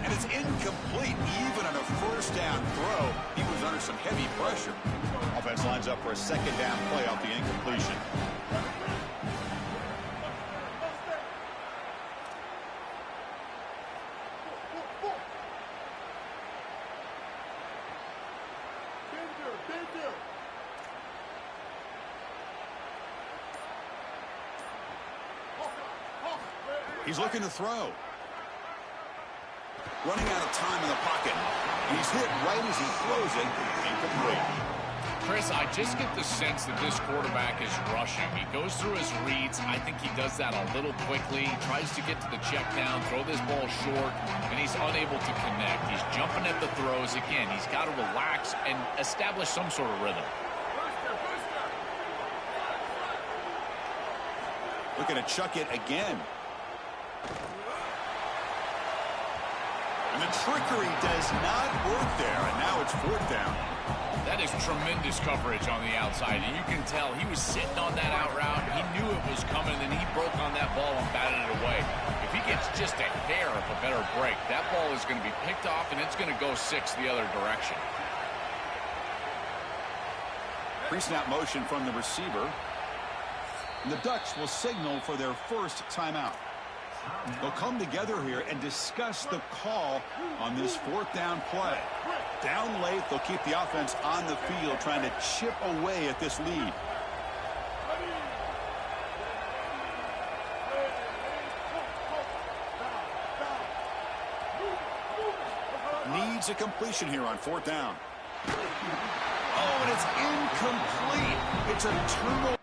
And it's incomplete. Even on a first down throw, he was under some heavy pressure. Offense lines up for a 2nd down play off the incompletion. He's looking to throw. Running out of time in the pocket. He's hit right as he throws it. Incomplete. Chris, I just get the sense that this quarterback is rushing. He goes through his reads. I think he does that a little quickly. He tries to get to the check down, throw this ball short, and he's unable to connect. He's jumping at the throws. Again, he's got to relax and establish some sort of rhythm. Looking to chuck it again. And the trickery does not work there, and now it's 4th down. That is tremendous coverage on the outside, and you can tell he was sitting on that out route. He knew it was coming, and he broke on that ball and batted it away. If he gets just a hair of a better break, that ball is going to be picked off, and it's going to go 6 the other direction. Pre-snap motion from the receiver. And the Ducks will signal for their first timeout. They'll come together here and discuss the call on this 4th down play. Down late, they'll keep the offense on the field trying to chip away at this lead. Needs a completion here on 4th down. Oh, and it's incomplete. It's a turnover.